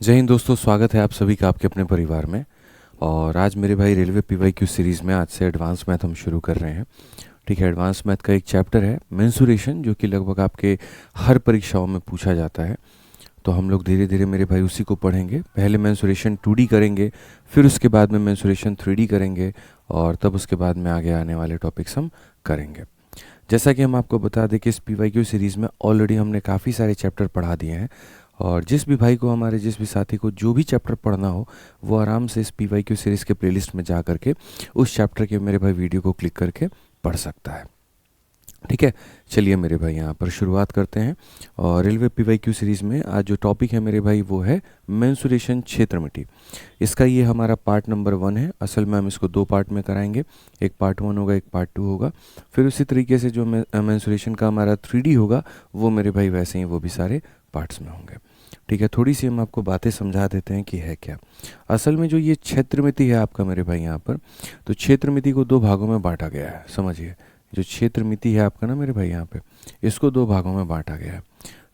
जय हिंद दोस्तों, स्वागत है आप सभी का आपके अपने परिवार में। और आज मेरे भाई रेलवे पीवाईक्यू सीरीज़ में आज से एडवांस मैथ हम शुरू कर रहे हैं। ठीक है, एडवांस मैथ का एक चैप्टर है मेंसुरेशन, जो कि लगभग आपके हर परीक्षाओं में पूछा जाता है। तो हम लोग धीरे धीरे मेरे भाई उसी को पढ़ेंगे। पहले मेंसुरेशन 2D करेंगे, फिर उसके बाद में मेंसुरेशन 3D करेंगे, और तब उसके बाद में आगे आने वाले टॉपिक्स हम करेंगे। जैसा कि हम आपको बता दें कि इस पीवाईक्यू सीरीज़ में ऑलरेडी हमने काफ़ी सारे चैप्टर पढ़ा दिए हैं, और जिस भी भाई को, हमारे जिस भी साथी को जो भी चैप्टर पढ़ना हो, वो आराम से इस पीवाईक्यू सीरीज़ के प्लेलिस्ट में जा करके उस चैप्टर के मेरे भाई वीडियो को क्लिक करके पढ़ सकता है। ठीक है, चलिए मेरे भाई यहाँ पर शुरुआत करते हैं। और रेलवे पीवाईक्यू सीरीज़ में आज जो टॉपिक है मेरे भाई वो है मेंसुरेशन, क्षेत्रमिति। इसका ये हमारा पार्ट नंबर 1 है। असल में हम इसको 2 पार्ट में कराएंगे, एक पार्ट 1 होगा, एक पार्ट 2 होगा। फिर उसी तरीके से जो मेंसुरेशन का हमारा 3D होगा, वो मेरे भाई वैसे ही वो भी सारे पार्ट्स में होंगे। ठीक है, थोड़ी सी हम आपको बातें समझा देते हैं कि है क्या। असल में जो ये क्षेत्रमिति है आपका मेरे भाई यहाँ पर, तो क्षेत्रमिति को 2 भागों में बांटा गया है। समझिए, जो क्षेत्रमिति है आपका ना मेरे भाई यहाँ पे, इसको 2 भागों में बांटा गया है।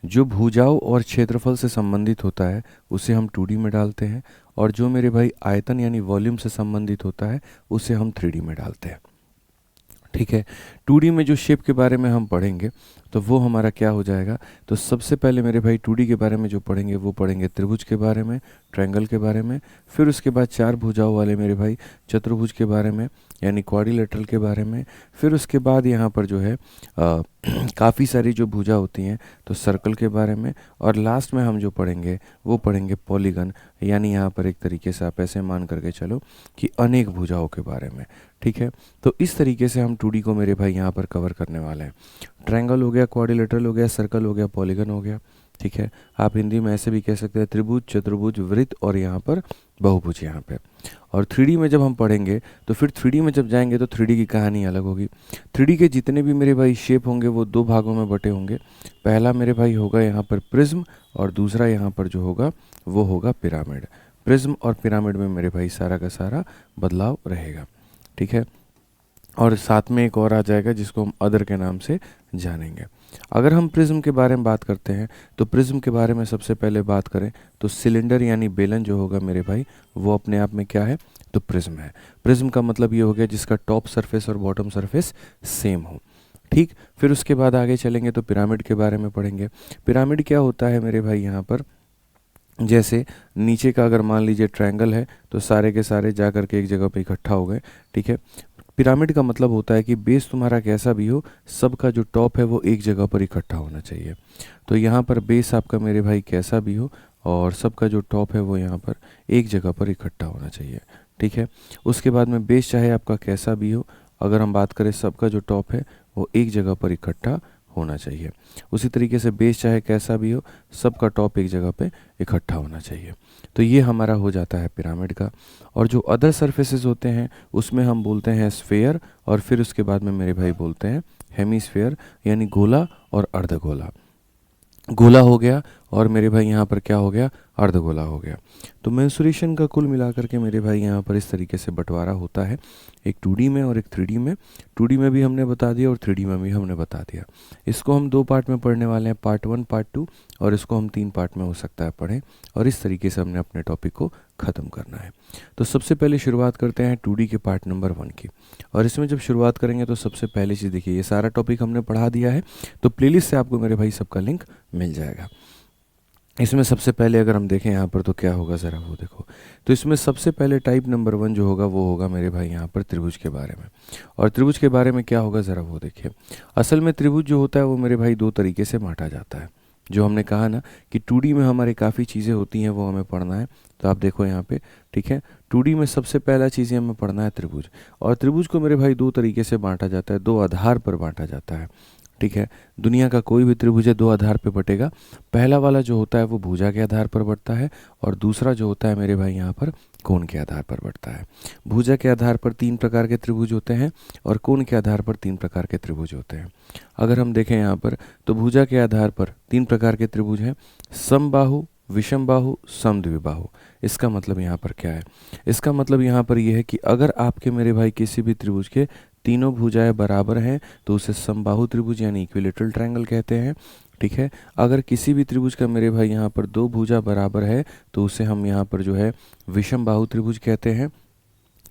जो भुजाओं और क्षेत्रफल से संबंधित होता है उसे हम 2D में डालते हैं, और जो मेरे भाई आयतन यानी वॉल्यूम से संबंधित होता है उसे हम 3D में डालते हैं। ठीक है, 2D में जो शेप के बारे में हम पढ़ेंगे तो वो हमारा क्या हो जाएगा। तो सबसे पहले मेरे भाई 2D के बारे में जो पढ़ेंगे वो पढ़ेंगे त्रिभुज के बारे में, ट्रायंगल के बारे में। फिर उसके बाद 4 भुजाओं वाले मेरे भाई चतुर्भुज के बारे में, यानी क्वाड्रिलेटरल के बारे में। फिर उसके बाद यहाँ पर जो है काफ़ी सारी जो भुजा होती हैं तो सर्कल के बारे में। और लास्ट में हम जो पढ़ेंगे वो पढ़ेंगे पॉलीगन, यानी यहाँ पर एक तरीके से आप ऐसे मान करके चलो कि अनेक भुजाओं के बारे में। ठीक है, तो इस तरीके से हम 2D को मेरे भाई यहाँ पर कवर करने वाले हैं। ट्रायंगल हो गया, क्वाड्रिलेटरल हो गया, सर्कल हो गया, पॉलीगन हो गया। ठीक है, आप हिंदी में ऐसे भी कह सकते हैं त्रिभुज, चतुर्भुज, वृत्त, और यहाँ पर बहुभुज यहाँ पे। और 3D में जब हम पढ़ेंगे तो फिर 3D में जब जाएंगे तो 3D की कहानी अलग होगी। 3D के जितने भी मेरे भाई शेप होंगे वो 2 भागों में बटे होंगे। पहला मेरे भाई होगा यहाँ पर प्रिज्म, और दूसरा यहाँ पर जो होगा वो होगा पिरामिड। प्रिज्म और पिरामिड में मेरे भाई सारा का सारा बदलाव रहेगा। ठीक है, और साथ में एक और आ जाएगा जिसको हम अदर के नाम से जानेंगे। अगर हम प्रिज्म के बारे में बात करते हैं तो प्रिज्म के बारे में सबसे पहले बात करें तो सिलेंडर यानी बेलन जो होगा मेरे भाई वो अपने आप में क्या है, तो प्रिज्म है। प्रिज्म का मतलब ये हो गया जिसका टॉप सरफेस और बॉटम सरफेस सेम हो। ठीक, फिर उसके बाद आगे चलेंगे तो पिरामिड के बारे में पढ़ेंगे। पिरामिड क्या होता है मेरे भाई यहाँ पर, जैसे नीचे का अगर मान लीजिए ट्रायंगल है तो सारे के सारे जा कर के एक जगह पे इकट्ठा हो गए। ठीक है, पिरामिड का मतलब होता है कि बेस तुम्हारा कैसा भी हो, सबका जो टॉप है वो एक जगह पर इकट्ठा होना चाहिए। तो यहाँ पर बेस आपका मेरे भाई कैसा भी हो और सबका जो टॉप है वो यहाँ पर एक जगह पर इकट्ठा होना चाहिए। ठीक है, उसके बाद में बेस चाहे आपका कैसा भी हो, अगर हम बात करें सबका जो टॉप है वो एक जगह पर इकट्ठा होना चाहिए। उसी तरीके से बेस चाहे कैसा भी हो, सबका टॉप एक जगह पे इकट्ठा होना चाहिए। तो ये हमारा हो जाता है पिरामिड का। और जो अदर सरफेसेस होते हैं उसमें हम बोलते हैं स्फेयर, और फिर उसके बाद में मेरे भाई बोलते हैं हेमीस्फेयर, यानी गोला और अर्धगोला। गोला हो गया और मेरे भाई यहाँ पर क्या हो गया, अर्धगोला हो गया। तो मेंसुरेशन का कुल मिलाकर के मेरे भाई यहाँ पर इस तरीके से बंटवारा होता है, एक 2D में और एक 3D में। 2D में भी हमने बता दिया और 3D में भी हमने बता दिया। इसको हम 2 पार्ट में पढ़ने वाले हैं, पार्ट 1, पार्ट 2, और इसको हम 3 पार्ट में हो सकता है पढ़ें। और इस तरीके से हमने अपने टॉपिक को ख़त्म करना है। तो सबसे पहले शुरुआत करते हैं 2D के पार्ट नंबर 1 की। और इसमें जब शुरुआत करेंगे तो सबसे पहले चीज़ देखिए, ये सारा टॉपिक हमने पढ़ा दिया है, तो प्लेलिस्ट से आपको मेरे भाई सबका लिंक मिल जाएगा। इसमें सबसे पहले अगर हम देखें यहाँ पर तो क्या होगा ज़रा वो देखो। तो इसमें सबसे पहले टाइप नंबर 1 जो होगा वो होगा मेरे भाई यहाँ पर त्रिभुज के बारे में। और त्रिभुज के बारे में क्या होगा ज़रा वो देखिए। असल में त्रिभुज जो होता है वो मेरे भाई 2 तरीके से बांटा जाता है। जो हमने कहा ना कि 2D में हमारे काफ़ी चीज़ें होती हैं वो हमें पढ़ना है। तो आप देखो यहाँ पे, ठीक है, 2D में सबसे पहला चीज़ें हमें पढ़ना है त्रिभुज। और त्रिभुज को मेरे भाई 2 तरीके से बांटा जाता है, 2 आधार पर बांटा जाता है। ठीक है, दुनिया का कोई भी त्रिभुज है 2 आधार पे बटेगा। पहला वाला जो होता है वो भुजा के आधार पर बढ़ता है, और दूसरा जो होता है मेरे भाई यहाँ पर कोण के आधार पर बढ़ता है। भुजा के आधार पर 3 प्रकार के त्रिभुज होते हैं, और कोण के आधार पर 3 प्रकार के त्रिभुज होते हैं। अगर हम देखें यहाँ पर तो भुजा के आधार पर 3 प्रकार के त्रिभुज हैं, समबाहु, विषमबाहु, समद्विबाहु। इसका मतलब यहाँ पर क्या है, इसका मतलब यहाँ पर यह है कि अगर आपके मेरे भाई किसी भी त्रिभुज के तीनों भुजाएं बराबर हैं तो उसे समबाहु त्रिभुज यानी इक्विलेटरल ट्रायंगल कहते हैं। ठीक है। अगर किसी भी त्रिभुज का मेरे भाई यहाँ पर दो भुजा बराबर है तो उसे हम यहाँ पर जो है विषम बाहु त्रिभुज कहते हैं।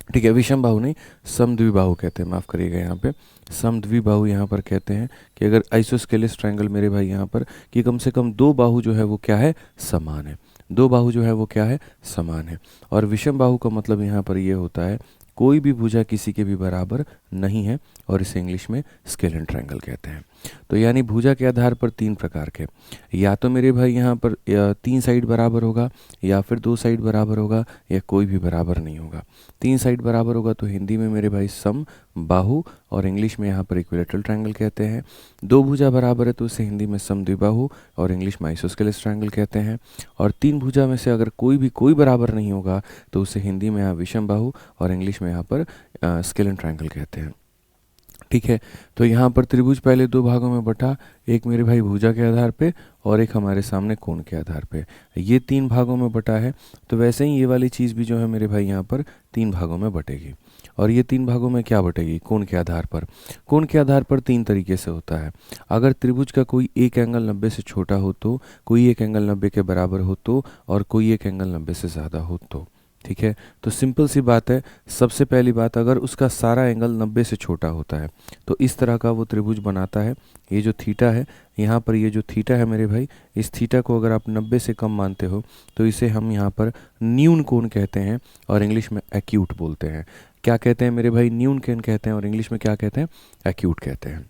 ठीक है, विषम बाहु नहीं, समद्विबाहु कहते हैं, माफ़ करिएगा यहाँ पे समद्विबाहु यहाँ पर कहते हैं कि अगर आइसोस्केलेस ट्रायंगल मेरे भाई यहाँ पर कि कम से कम दो बाहु जो है वो क्या है, समान है, दो बाहु जो है वो क्या है, समान है। और विषम बाहु का मतलब यहाँ पर ये होता है कोई भी भुजा किसी के भी बराबर नहीं है, और इसे इंग्लिश में स्केलेन ट्रायंगल कहते हैं। तो यानी भुजा के आधार पर तीन प्रकार के, या तो मेरे भाई यहाँ पर तीन साइड बराबर होगा, या फिर दो साइड बराबर होगा, या कोई भी बराबर नहीं होगा। तीन साइड बराबर होगा तो हिंदी में मेरे भाई सम बाहु, और इंग्लिश में यहाँ पर इक्विलेटरल ट्रायंगल कहते हैं। दो भुजा बराबर है तो उसे हिंदी में समद्विबाहु और इंग्लिश में आइसोस्केलेस ट्रायंगल कहते हैं। और तीन भुजा में से अगर कोई बराबर नहीं होगा तो उसे हिंदी में यहाँ विषम बाहु और इंग्लिश में यहाँ पर स्केलेन ट्रायंगल कहते हैं। ठीक है, तो यहाँ पर त्रिभुज पहले दो भागों में बटा, एक मेरे भाई भुजा के आधार पे और एक हमारे सामने कोण के आधार पे, ये तीन भागों में बटा है। तो वैसे ही ये वाली चीज़ भी जो है मेरे भाई यहाँ पर तीन भागों में बटेगी। और ये तीन भागों में क्या बटेगी, कोण के आधार पर। कोण के आधार पर तीन तरीके से होता है। अगर त्रिभुज का कोई एक एंगल 90 से छोटा हो तो, कोई एक एंगल 90 के बराबर हो तो, और कोई एक एंगल 90 से ज़्यादा हो तो। ठीक है, तो सिंपल सी बात है। सबसे पहली बात, अगर उसका सारा एंगल 90 से छोटा होता है तो इस तरह का वो त्रिभुज बनाता है। ये जो थीटा है यहाँ पर, ये जो थीटा है मेरे भाई, इस थीटा को अगर आप 90 से कम मानते हो तो इसे हम यहाँ पर न्यून कोण कहते हैं और इंग्लिश में एक्यूट बोलते हैं। क्या कहते हैं मेरे भाई, न्यून कोण कहते हैं, और इंग्लिश में क्या कहते हैं, एक्यूट कहते हैं।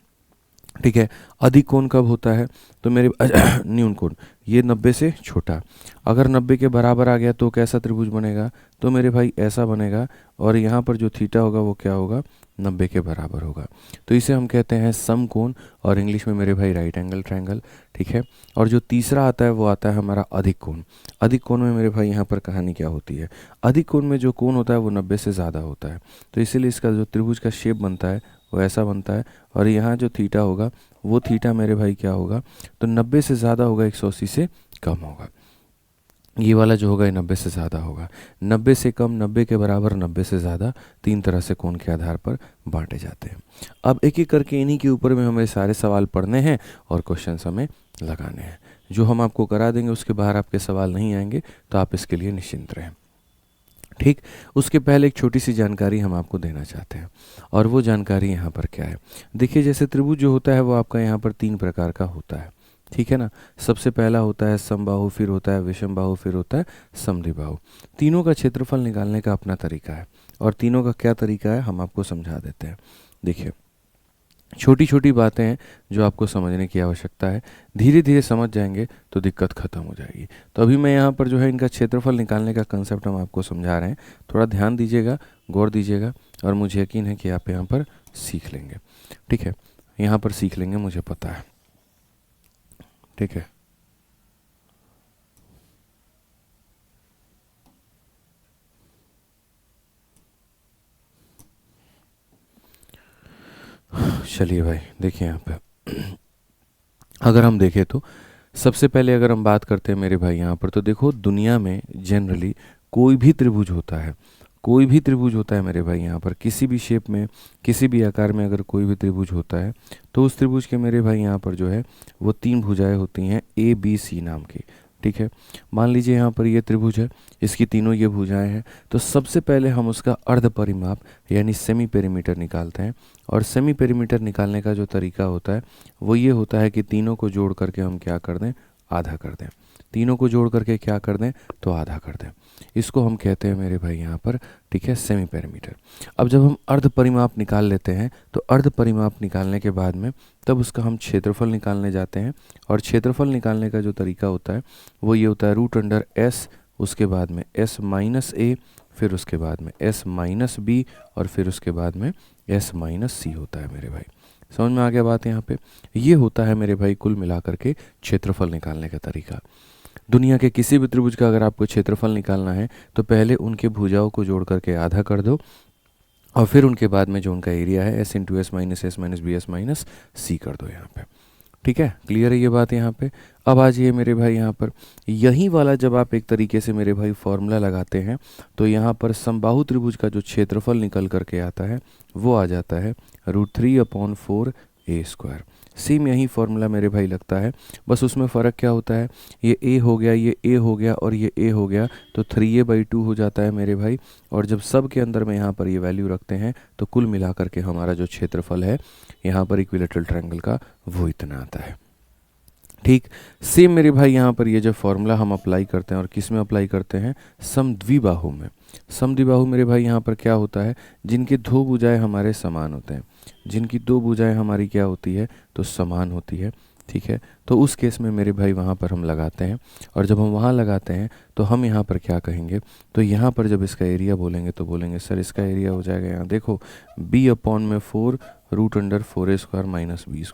ठीक है, अधिक कोण कब होता है तो मेरे न्यून कोण, ये 90 से छोटा। अगर 90 के बराबर आ गया तो कैसा त्रिभुज बनेगा, तो मेरे भाई ऐसा बनेगा, और यहाँ पर जो थीटा होगा वो क्या होगा, 90 के बराबर होगा। तो इसे हम कहते हैं समकोण, और इंग्लिश में मेरे भाई राइट एंगल ट्रायंगल। ठीक है, और जो तीसरा आता है वो आता है हमारा अधिक कोण। अधिक कोण में मेरे भाई यहाँ पर कहानी क्या होती है, अधिक कोण में जो कोण होता है वो 90 से ज़्यादा होता है, तो इसीलिए इसका जो त्रिभुज का शेप बनता है वो ऐसा बनता है। और यहाँ जो थीटा होगा वो थीटा मेरे भाई क्या होगा, तो 90 से ज़्यादा होगा, 180 से कम होगा। ये वाला जो होगा ये 90 से ज़्यादा होगा, 90 से कम, 90 के बराबर, 90 से ज़्यादा, तीन तरह से कोण के आधार पर बांटे जाते हैं। अब एक एक करके इन्हीं के ऊपर में हमें सारे सवाल पढ़ने हैं और क्वेश्चन हमें लगाने हैं। जो हम आपको करा देंगे उसके बाहर आपके सवाल नहीं आएंगे, तो आप इसके लिए निश्चिंत रहें। ठीक, उसके पहले एक छोटी सी जानकारी हम आपको देना चाहते हैं, और वो जानकारी यहाँ पर क्या है। देखिए, जैसे त्रिभुज जो होता है वो आपका यहाँ पर तीन प्रकार का होता है। ठीक है ना, सबसे पहला होता है समबाहु, फिर होता है विषम बाहु, फिर होता है समद्विबाहु। तीनों का क्षेत्रफल निकालने का अपना तरीका है, और तीनों का क्या तरीका है हम आपको समझा देते हैं। देखिए, छोटी छोटी बातें हैं जो आपको समझने की आवश्यकता है, धीरे धीरे समझ जाएंगे तो दिक्कत खत्म हो जाएगी। तो अभी मैं यहाँ पर जो है इनका क्षेत्रफल निकालने का कंसेप्ट हम आपको समझा रहे हैं, थोड़ा ध्यान दीजिएगा, गौर दीजिएगा, और मुझे यकीन है कि आप यहाँ पर सीख लेंगे। ठीक है, यहाँ पर सीख लेंगे, मुझे पता है। ठीक है, चलिए भाई, देखिए यहाँ पे अगर हम देखें तो सबसे पहले अगर हम बात करते हैं मेरे भाई यहाँ पर, तो देखो दुनिया में जनरली कोई भी त्रिभुज होता है, कोई भी त्रिभुज होता है मेरे भाई यहाँ पर, किसी भी शेप में, किसी भी आकार में अगर कोई भी त्रिभुज होता है तो उस त्रिभुज के मेरे भाई यहाँ पर जो है वो तीन भुजाएं होती हैं ABC नाम की। ठीक है, मान लीजिए यहाँ पर ये त्रिभुज है, इसकी तीनों ये भुजाएं हैं, तो सबसे पहले हम उसका अर्ध परिमाप यानी सेमी पेरीमीटर निकालते हैं। और सेमी पेरीमीटर निकालने का जो तरीका होता है वो ये होता है कि तीनों को जोड़ करके हम क्या कर दें, आधा कर दें। तीनों को जोड़ करके क्या कर दें, तो आधा कर दें। इसको हम कहते हैं मेरे भाई यहाँ पर, ठीक है, सेमी पेरीमीटर। अब जब हम अर्ध परिमाप निकाल लेते हैं तो अर्ध परिमाप निकालने के बाद में तब उसका हम क्षेत्रफल निकालने जाते हैं। और क्षेत्रफल निकालने का जो तरीका होता है वो ये होता है √S, उसके बाद में S-A, फिर उसके बाद में S-B, और फिर उसके बाद में S-C होता है मेरे भाई। समझ में आ गया बात यहाँ पे। ये होता है मेरे भाई कुल मिलाकर के क्षेत्रफल निकालने का तरीका। दुनिया के किसी भी त्रिभुज का अगर आपको क्षेत्रफल निकालना है तो पहले उनके भुजाओं को जोड़ करके आधा कर दो, और फिर उनके बाद में जो उनका एरिया है S × S-B/S-C कर दो यहाँ पे। ठीक है, क्लियर है ये बात यहाँ पे। अब आ जाइए मेरे भाई यहाँ पर, यही वाला जब आप एक तरीके से मेरे भाई फॉर्मूला लगाते हैं तो यहाँ पर समबाहु त्रिभुज का जो क्षेत्रफल निकल करके आता है वो आ जाता है √3/4 A²। सेम यही फॉर्मूला मेरे भाई लगता है, बस उसमें फ़र्क क्या होता है, ये a हो गया, ये a हो गया और ये a हो गया, तो 3a/2 हो जाता है मेरे भाई। और जब सब के अंदर में यहाँ पर ये वैल्यू रखते हैं तो कुल मिला करके हमारा जो क्षेत्रफल है यहाँ पर इक्विलेटरल ट्रायंगल का वो इतना आता है। ठीक सेम मेरे भाई यहाँ पर ये जो फॉर्मूला हम अप्लाई करते हैं और किस में अप्लाई करते हैं, समद्विबाहु में। समद्विबाहु मेरे भाई यहाँ पर क्या होता है, जिनकी दो भुजाएं हमारे समान होते हैं, जिनकी दो भुजाएं हमारी क्या होती है, तो समान होती है। ठीक है, तो उस केस में मेरे भाई वहाँ पर हम लगाते हैं, और जब हम वहाँ लगाते हैं तो हम यहाँ पर क्या कहेंगे, तो यहाँ पर जब इसका एरिया बोलेंगे तो बोलेंगे सर इसका एरिया हो जाएगा, यहाँ देखो b/4 √4a² minus b²,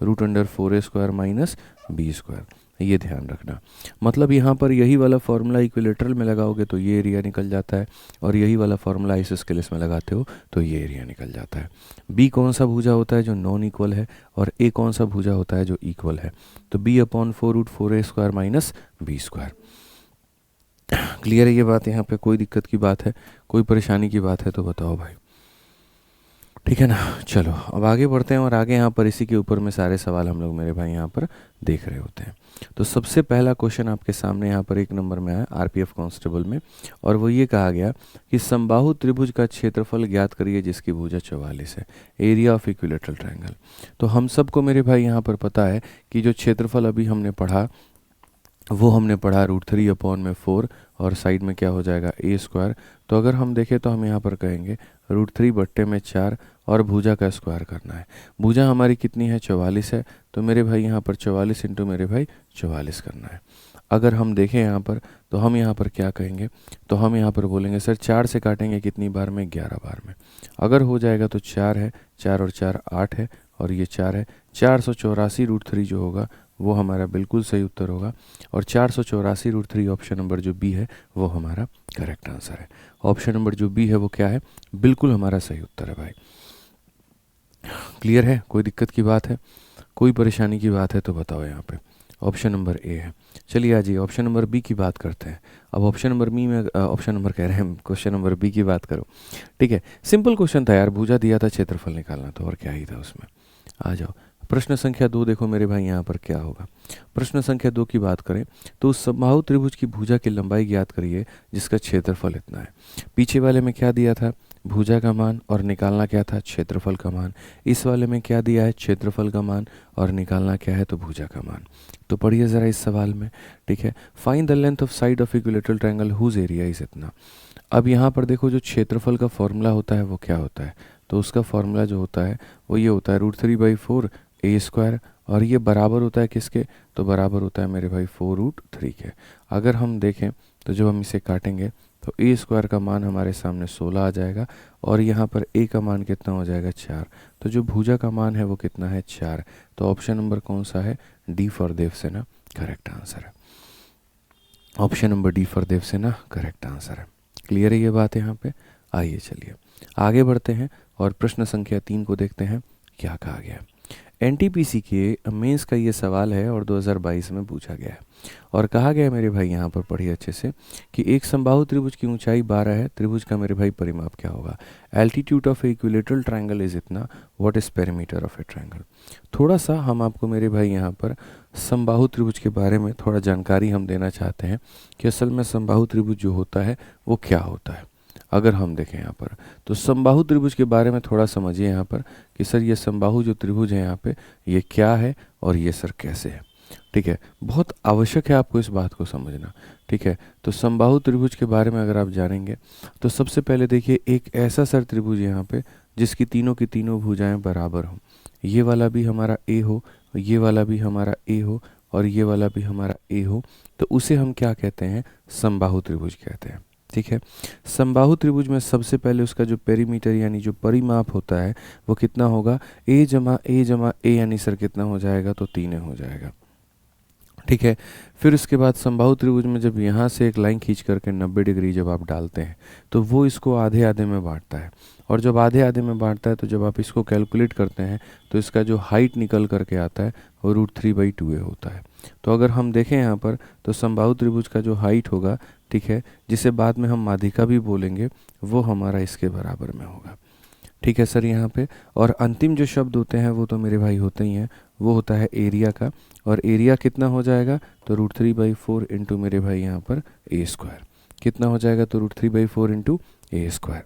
√4a² minus b²। ये ध्यान रखना, मतलब यहाँ पर यही वाला फॉर्मूला इक्विलेटरल में लगाओगे तो ये एरिया निकल जाता है, और यही वाला फॉर्मूला आइसोस्केलेस में लगाते हो तो ये एरिया निकल जाता है। b कौन सा भुजा होता है जो नॉन इक्वल है, और a कौन सा भुजा होता है जो इक्वल है, तो b/4 √4a² minus b²। Clear है ये बात, यहाँ पे कोई दिक्कत की बात है, कोई परेशानी की बात है तो बताओ भाई। ठीक है ना, चलो अब आगे बढ़ते हैं, और आगे यहाँ पर इसी के ऊपर में सारे सवाल हम लोग मेरे भाई यहाँ पर देख रहे होते हैं। तो सबसे पहला क्वेश्चन आपके सामने यहाँ पर 1 नंबर में आया आरपीएफ कांस्टेबल में, और वो ये कहा गया कि समबाहु त्रिभुज का क्षेत्रफल ज्ञात करिए जिसकी भुजा 44 है, एरिया ऑफ इक्विलेटरल ट्रायंगल। तो हम सबको मेरे भाई यहाँ पर पता है कि जो क्षेत्रफल अभी हमने पढ़ा वो हमने पढ़ा √3/4, और साइड में क्या हो जाएगा a²। तो अगर हम देखें तो हम यहाँ पर कहेंगे √3/4 और भुजा का स्क्वायर करना है। भुजा हमारी कितनी है, 44 है, तो मेरे भाई यहाँ पर 44 इंटू मेरे भाई 44 करना है। अगर हम देखें यहाँ पर तो हम यहाँ पर क्या कहेंगे, तो हम यहाँ पर बोलेंगे सर 4 से काटेंगे कितनी बार में, 11 बार में। अगर हो जाएगा तो 4 है, 4 और 4 8 है, और ये 4 है, 484 √3 जो होगा वो हमारा बिल्कुल सही उत्तर होगा, और 484 √3 ऑप्शन नंबर जो बी है वो हमारा करेक्ट आंसर है। ऑप्शन नंबर जो बी है वो क्या है, बिल्कुल हमारा सही उत्तर है भाई। क्लियर है, कोई दिक्कत की बात है, कोई परेशानी की बात है तो बताओ यहाँ पे। ऑप्शन नंबर ए है। चलिए आ जाइए ऑप्शन नंबर बी की बात करते हैं। अब ऑप्शन नंबर बी में ऑप्शन नंबर कह रहे हैं, क्वेश्चन नंबर बी की बात करो। ठीक है, सिंपल क्वेश्चन था यार, भुजा दिया था, क्षेत्रफल निकालना था, और क्या ही था उसमें। आ जाओ प्रश्न संख्या 2 देखो मेरे भाई यहाँ पर क्या होगा। प्रश्न संख्या 2 की बात करें तो उस समबाहु त्रिभुज की भुजा की लंबाई ज्ञात करिए जिसका क्षेत्रफल इतना है। पीछे वाले में क्या दिया था, भुजा का मान, और निकालना क्या था, क्षेत्रफल का मान। इस वाले में क्या दिया है, क्षेत्रफल का मान, और निकालना क्या है, तो भुजा का मान। तो पढ़िए ज़रा इस सवाल में। ठीक है, find the length of side of equilateral triangle whose area is इतना। अब यहाँ पर देखो जो क्षेत्रफल का फॉर्मूला होता है वो क्या होता है, तो उसका फॉर्मूला जो होता है वो ये होता है √3/4 a², और ये बराबर होता है किसके, तो बराबर होता है मेरे भाई 4√3 के। अगर हम देखें तो जब हम इसे काटेंगे तो a² का मान हमारे सामने 16 आ जाएगा, और यहाँ पर a का मान कितना हो जाएगा, 4। तो जो भुजा का मान है वो कितना है, 4। तो ऑप्शन नंबर कौन सा है, D for Devsena correct answer है। Option number D for Devsena correct answer है। क्लियर है ये बात यहाँ पे। आइए चलिए आगे बढ़ते हैं और प्रश्न संख्या 3 को देखते हैं क्या कहा गया है। एनटीपीसी के मेंस का ये सवाल है और 2022 में पूछा गया है, और कहा गया है मेरे भाई यहाँ पर पढ़िए अच्छे से कि एक समबाहु त्रिभुज की ऊंचाई 12 है, त्रिभुज का मेरे भाई परिमाप क्या होगा, altitude of a equilateral triangle is इतना, what is perimeter of a triangle. थोड़ा सा हम आपको मेरे भाई यहाँ पर समबाहु त्रिभुज के बारे में थोड़ा जानकारी हम देना चाहते हैं कि असल में समबाहु त्रिभुज जो होता है वो क्या होता है। अगर हम देखें यहाँ पर तो समबाहु त्रिभुज के बारे में थोड़ा समझिए यहाँ पर कि सर ये समबाहु जो त्रिभुज है यहाँ पे ये क्या है और ये सर कैसे है। ठीक है, बहुत आवश्यक है आपको इस बात को समझना। ठीक है, तो समबाहु त्रिभुज के बारे में अगर आप जानेंगे तो सबसे पहले देखिए एक ऐसा सर त्रिभुज यहाँ पे जिसकी तीनों की तीनों भुजाएं बराबर हों, ये वाला भी हमारा ए हो, ये वाला भी हमारा ए हो, और ये वाला भी हमारा ए हो, तो उसे हम क्या कहते हैं, समबाहु त्रिभुज कहते हैं। ठीक है, समबाहु त्रिभुज में सबसे पहले उसका जो पेरीमीटर यानी जो परिमाप होता है वो कितना होगा, ए जमा ए यानी सर कितना हो जाएगा, तो 3 हो जाएगा। ठीक है, फिर उसके बाद समबाहु त्रिभुज में जब यहाँ से एक लाइन खींच करके 90 डिग्री जब आप डालते हैं तो वो इसको आधे आधे में बांटता है, और जब आधे आधे में बांटता है तो जब आप इसको कैलकुलेट करते हैं तो इसका जो हाइट निकल करके आता है वो √3/2a होता है। तो अगर हम देखें यहाँ पर तो समबाहु त्रिभुज का जो हाइट होगा, ठीक है, जिसे बाद में हम माध्यिका भी बोलेंगे, वो हमारा इसके बराबर में होगा। ठीक है सर यहाँ पे। और अंतिम जो शब्द होते हैं वो तो मेरे भाई होते ही हैं, वो होता है एरिया का। और एरिया कितना हो जाएगा, तो √3/4 इंटू मेरे भाई यहाँ पर ए स्क्वायर। कितना हो जाएगा, तो √3/4 इंटू ए स्क्वायर।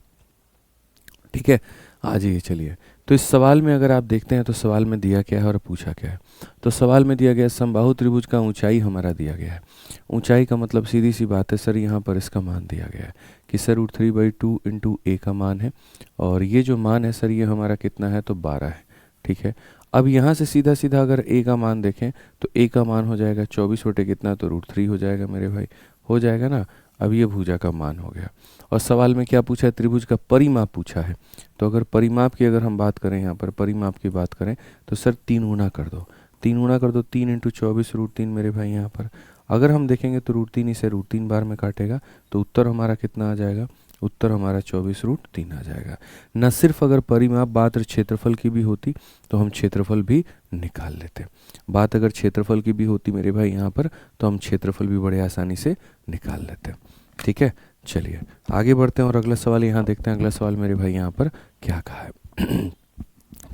ठीक है, आ जाइए चलिए। तो इस सवाल में अगर आप देखते हैं तो सवाल में दिया क्या है और पूछा क्या है। तो सवाल में दिया गया समबाहु त्रिभुज का ऊंचाई हमारा दिया गया है। ऊंचाई का मतलब सीधी सी बात है सर, यहाँ पर इसका मान दिया गया है कि सर √3/2 इंटू ए का मान है, और ये जो मान है सर ये हमारा कितना है, तो 12 है। ठीक है, अब यहाँ से सीधा सीधा अगर ए का मान देखें तो ए का मान हो जाएगा 24 बटे कितना, तो √3 हो जाएगा मेरे भाई, हो जाएगा ना। अब ये भुजा का मान हो गया। और सवाल में क्या पूछा है, त्रिभुज का परिमाप पूछा है। तो अगर परिमाप की अगर हम बात करें, यहाँ पर परिमाप की बात करें तो सर 3 गुना कर दो, 3 गुना कर दो, 3 इंटू 24 √3 मेरे भाई यहाँ पर। अगर हम देखेंगे तो √3 इसे √3 बार में काटेगा तो उत्तर हमारा कितना आ जाएगा, उत्तर हमारा 24√3 आ जाएगा। न सिर्फ अगर परिमाप बात क्षेत्रफल की भी होती तो हम क्षेत्रफल भी निकाल लेते। बात अगर क्षेत्रफल की भी होती मेरे भाई यहाँ पर तो हम क्षेत्रफल भी बड़े आसानी से निकाल लेते। ठीक है, चलिए आगे बढ़ते हैं और अगला सवाल यहाँ देखते हैं। अगला सवाल मेरे भाई यहाँ पर क्या कहा है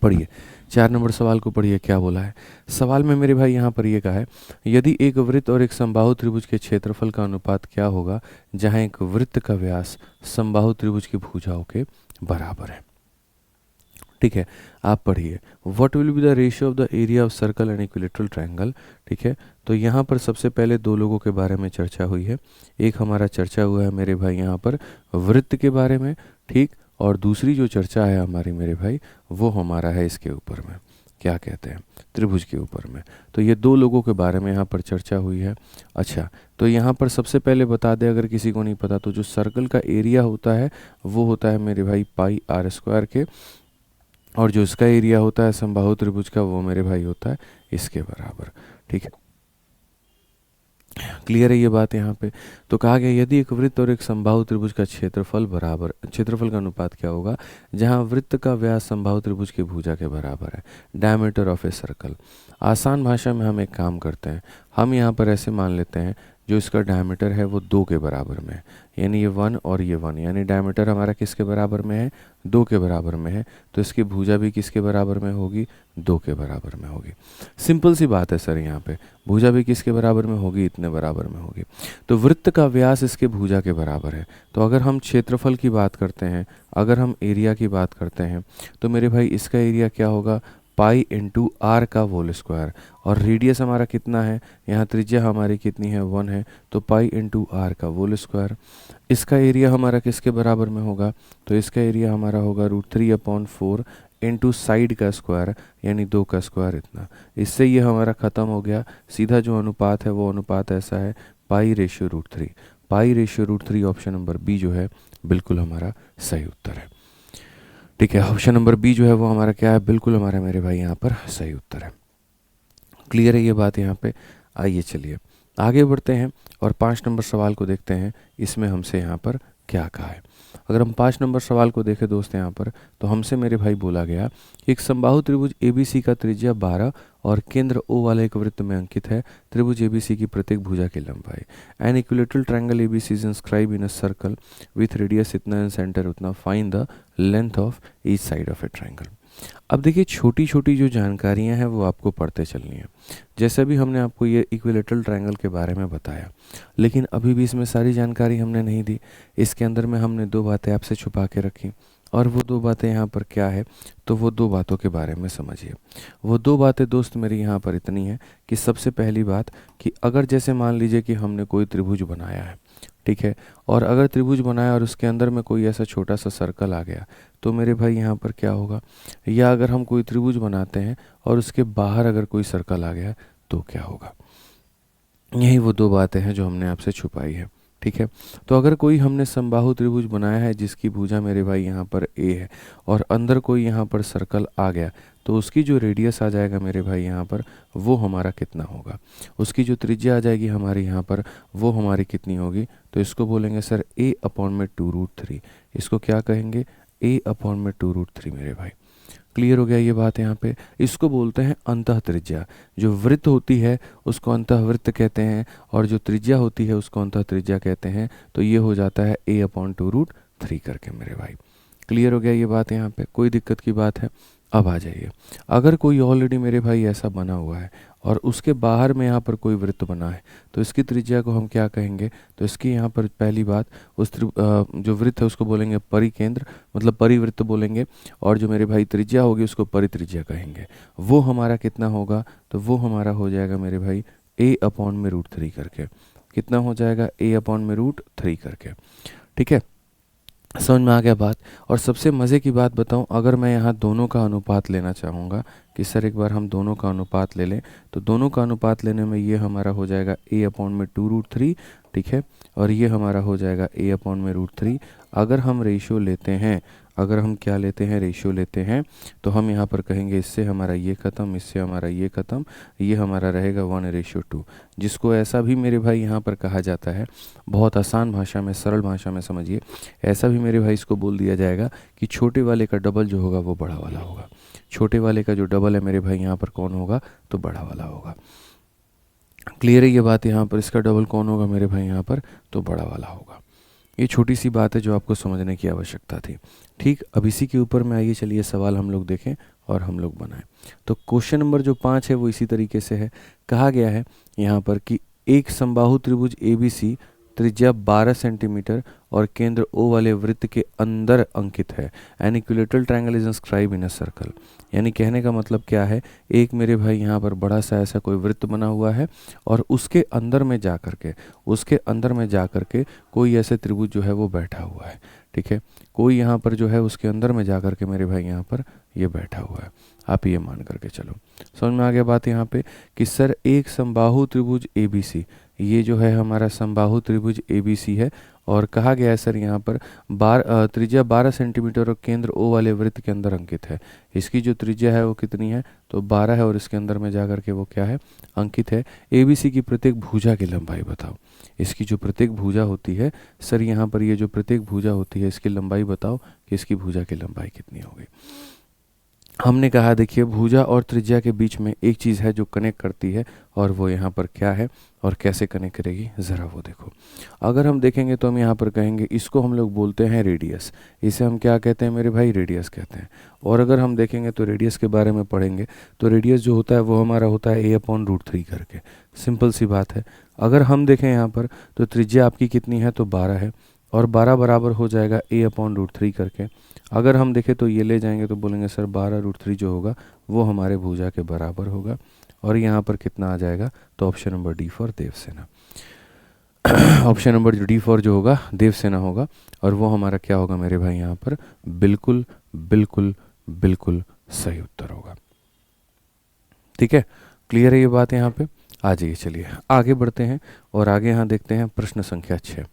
पढ़िए, 4 नंबर सवाल को पढ़िए, क्या बोला है सवाल में मेरे भाई यहाँ पर ये कहा है, यदि एक वृत्त और एक समबाहु त्रिभुज के क्षेत्रफल का अनुपात क्या होगा जहाँ एक वृत्त का व्यास समबाहु त्रिभुज की भुजाओं के बराबर है। ठीक है, आप पढ़िए, what will be the ratio of the area of circle and equilateral triangle. ठीक है, तो यहाँ पर सबसे पहले दो लोगों के बारे में चर्चा हुई है। एक हमारा चर्चा हुआ है मेरे भाई यहाँ पर वृत्त के बारे में, ठीक, और दूसरी जो चर्चा है हमारी मेरे भाई वो हमारा है इसके ऊपर में, क्या कहते हैं, त्रिभुज के ऊपर में। तो ये दो लोगों के बारे में यहाँ पर चर्चा हुई है। अच्छा, तो यहाँ पर सबसे पहले बता दें अगर किसी को नहीं पता, तो जो सर्कल का एरिया होता है वो होता है मेरे भाई πr² के, और जो इसका एरिया होता है समबाहु त्रिभुज का वो मेरे भाई होता है इसके बराबर। ठीक है, क्लियर है ये बात यहाँ पे। तो कहा गया यदि एक वृत्त और एक समबाहु त्रिभुज का क्षेत्रफल बराबर, क्षेत्रफल का अनुपात क्या होगा जहाँ वृत्त का व्यास समबाहु त्रिभुज की भुजा के बराबर है, डायमीटर ऑफ ए सर्कल। आसान भाषा में हम एक काम करते हैं, हम यहाँ पर ऐसे मान लेते हैं जो इसका डायमीटर है वो 2 के बराबर में है, यानी ये 1 और ये 1, यानी डायमीटर हमारा किसके बराबर में है, 2 के बराबर में है। तो इसकी भुजा भी किसके बराबर में होगी, 2 के बराबर में होगी। सिंपल सी बात है सर, यहाँ पे भुजा भी किसके बराबर में होगी, इतने बराबर में होगी। तो वृत्त का व्यास इसके भुजा के बराबर है। तो अगर हम क्षेत्रफल की बात करते हैं, अगर हम एरिया की बात करते हैं, तो मेरे भाई इसका एरिया क्या होगा, पाई इंटू आर का होल स्क्वायर। और रेडियस हमारा कितना है, यहाँ त्रिज्या हमारी कितनी है, 1 है, तो पाई इंटू आर का होल स्क्वायर। इसका एरिया हमारा किसके बराबर में होगा, तो इसका एरिया हमारा होगा √3/4 इंटू साइड का स्क्वायर, यानी 2 का स्क्वायर इतना। इससे ये हमारा ख़त्म हो गया। सीधा जो अनुपात है वो अनुपात ऐसा है π/√3। π/√3 ऑप्शन नंबर बी जो है बिल्कुल हमारा सही उत्तर है। ठीक है, ऑप्शन नंबर बी जो है वो हमारा क्या है, बिल्कुल हमारा मेरे भाई यहाँ पर सही उत्तर है। क्लियर है ये बात यहाँ पे। आइए चलिए आगे बढ़ते हैं और 5 नंबर सवाल को देखते हैं, इसमें हमसे यहाँ पर क्या कहा है। अगर हम 5 नंबर सवाल को देखें दोस्त यहाँ पर, तो हमसे मेरे भाई बोला गया कि एक समबाहु त्रिभुज ABC का त्रिज्या 12 और केंद्र O वाले एक वृत्त में अंकित है। त्रिभुज ABC की प्रत्येक भुजा की लंबाई, an equilateral triangle ABC is inscribe in a circle with radius इतना एंड सेंटर उतना, find the length of each side of a triangle. अब देखिए छोटी छोटी जो जानकारियां हैं वो आपको पढ़ते चलनी है। जैसे भी हमने आपको ये इक्विलेटरल ट्रायंगल के बारे में बताया, लेकिन अभी भी इसमें सारी जानकारी हमने नहीं दी। इसके अंदर में हमने 2 बातें आपसे छुपा के रखी, और वो 2 बातें यहाँ पर क्या है, तो वो 2 बातों के बारे में समझिए। वो 2 बातें दोस्त मेरी यहाँ पर इतनी है कि सबसे पहली बात कि अगर जैसे मान लीजिए कि हमने कोई त्रिभुज बनाया है, ठीक है, और अगर त्रिभुज बनाया और उसके अंदर में कोई ऐसा छोटा सा सर्कल आ गया, तो मेरे भाई यहाँ पर क्या होगा, या अगर हम कोई त्रिभुज बनाते हैं और उसके बाहर अगर कोई सर्कल आ गया तो क्या होगा। यही वो 2 बातें हैं जो हमने आपसे छुपाई है। ठीक है, तो अगर कोई हमने समबाहु त्रिभुज बनाया है जिसकी भुजा मेरे भाई यहाँ पर ए है और अंदर कोई यहाँ पर सर्कल आ गया, तो उसकी जो रेडियस आ जाएगा मेरे भाई यहाँ पर वो हमारा कितना होगा, उसकी जो त्रिज्या आ जाएगी हमारी यहाँ पर वो हमारी कितनी होगी, तो इसको बोलेंगे सर a/2√3। इसको क्या कहेंगे, a/2√3 मेरे भाई। क्लियर हो गया ये बात यहाँ पे। इसको बोलते हैं अंतः त्रिज्या। जो वृत्त होती है उसको अंतः वृत्त कहते हैं, और जो त्रिज्या होती है उसको अंतः त्रिज्या कहते हैं। तो ये हो जाता है a/2√3 करके मेरे भाई। क्लियर हो गया ये बात? यहाँ पे कोई दिक्कत की बात है? अब आ जाइए, अगर कोई ऑलरेडी मेरे भाई ऐसा बना हुआ है और उसके बाहर में यहाँ पर कोई वृत्त बना है, तो इसकी त्रिज्या को हम क्या कहेंगे? तो इसकी यहाँ पर पहली बात, जो वृत्त है उसको बोलेंगे परिकेंद्र, मतलब परिवृत्त बोलेंगे, और जो मेरे भाई त्रिज्या होगी उसको परित्रिज्या कहेंगे। वो हमारा कितना होगा? तो वो हमारा हो जाएगा मेरे भाई a/√3 करके। कितना हो जाएगा? a/√3 करके। ठीक है, समझ में आ गया बात? और सबसे मज़े की बात बताऊं, अगर मैं यहाँ दोनों का अनुपात लेना चाहूँगा कि सर एक बार हम दोनों का अनुपात ले लें, तो दोनों का अनुपात लेने में ये हमारा हो जाएगा a/√3, ठीक है, और ये हमारा हो जाएगा a/√3। अगर हम रेशियो लेते हैं, अगर हम क्या लेते हैं? रेशियो लेते हैं, तो हम यहाँ पर कहेंगे इससे हमारा ये ख़त्म, इससे हमारा ये ख़त्म, ये हमारा रहेगा 1:2, जिसको ऐसा भी मेरे भाई यहाँ पर कहा जाता है, बहुत आसान भाषा में, सरल भाषा में समझिए, ऐसा भी मेरे भाई इसको बोल दिया जाएगा कि छोटे वाले का डबल जो होगा वो बड़ा वाला होगा। छोटे वाले का जो डबल है मेरे भाई यहाँ पर कौन होगा? तो बड़ा वाला होगा। क्लियर है ये बात? यहाँ पर इसका डबल कौन होगा मेरे भाई? यहाँ पर तो बड़ा वाला होगा। ये छोटी सी बात है जो आपको समझने की आवश्यकता थी। ठीक, अब इसी के ऊपर में आइए, चलिए सवाल हम लोग देखें और हम लोग बनाएं। तो क्वेश्चन नंबर जो 5 है वो इसी तरीके से है। कहा गया है यहाँ पर कि एक समबाहु त्रिभुज ABC त्रिज्या 12 सेंटीमीटर और केंद्र O वाले वृत्त के अंदर अंकित है। An equilateral triangle is inscribe in a circle. यानी कहने का मतलब क्या है? एक मेरे भाई यहाँ पर बड़ा सा ऐसा कोई वृत्त बना हुआ है और उसके अंदर में जा करके कोई ऐसे त्रिभुज जो है वो बैठा हुआ है। ठीक है, कोई यहाँ पर जो है उसके अंदर में जा करके मेरे भाई यहाँ पर ये बैठा हुआ है। आप ये मान करके चलो। समझ में आ गया बात यहाँ पे कि सर एक समबाहु त्रिभुज ABC, ये जो है हमारा समबाहु त्रिभुज ABC है, और कहा गया है सर यहाँ पर त्रिज्या 12 सेंटीमीटर और केंद्र O वाले वृत्त के अंदर अंकित है। इसकी जो त्रिज्या है वो कितनी है? तो 12 है, और इसके अंदर में जा करके वो क्या है? अंकित है। ABC की प्रत्येक भुजा की लंबाई बताओ। इसकी जो प्रत्येक भुजा होती है सर, यहाँ पर ये जो प्रत्येक भुजा होती है इसकी लंबाई बताओ कि इसकी भुजा की लंबाई कितनी होगी। हमने कहा देखिए, भुजा और त्रिज्या के बीच में एक चीज़ है जो कनेक्ट करती है, और वो यहाँ पर क्या है और कैसे कनेक्ट करेगी, ज़रा वो देखो। अगर हम देखेंगे तो हम यहाँ पर कहेंगे इसको हम लोग बोलते हैं रेडियस। इसे हम क्या कहते हैं मेरे भाई? रेडियस कहते हैं। और अगर हम देखेंगे तो रेडियस के बारे में पढ़ेंगे तो रेडियस जो होता है वो हमारा होता है a/√3 करके। सिंपल सी बात है। अगर हम देखें यहाँ पर तो त्रिज्या आपकी कितनी है? तो 12 है, और 12 बराबर हो जाएगा a/√3 करके। अगर हम देखें तो ये ले जाएंगे तो बोलेंगे सर 12√3 जो होगा वो हमारे भुजा के बराबर होगा, और यहाँ पर कितना आ जाएगा? तो option number D for Devsena. Option number D for जो होगा देवसेना होगा, और वो हमारा क्या होगा मेरे भाई? यहाँ पर बिल्कुल बिल्कुल बिल्कुल सही उत्तर होगा। ठीक है, क्लियर है ये बात? यहाँ पे आ जाइए, चलिए आगे बढ़ते हैं और आगे यहाँ देखते हैं प्रश्न संख्या 6।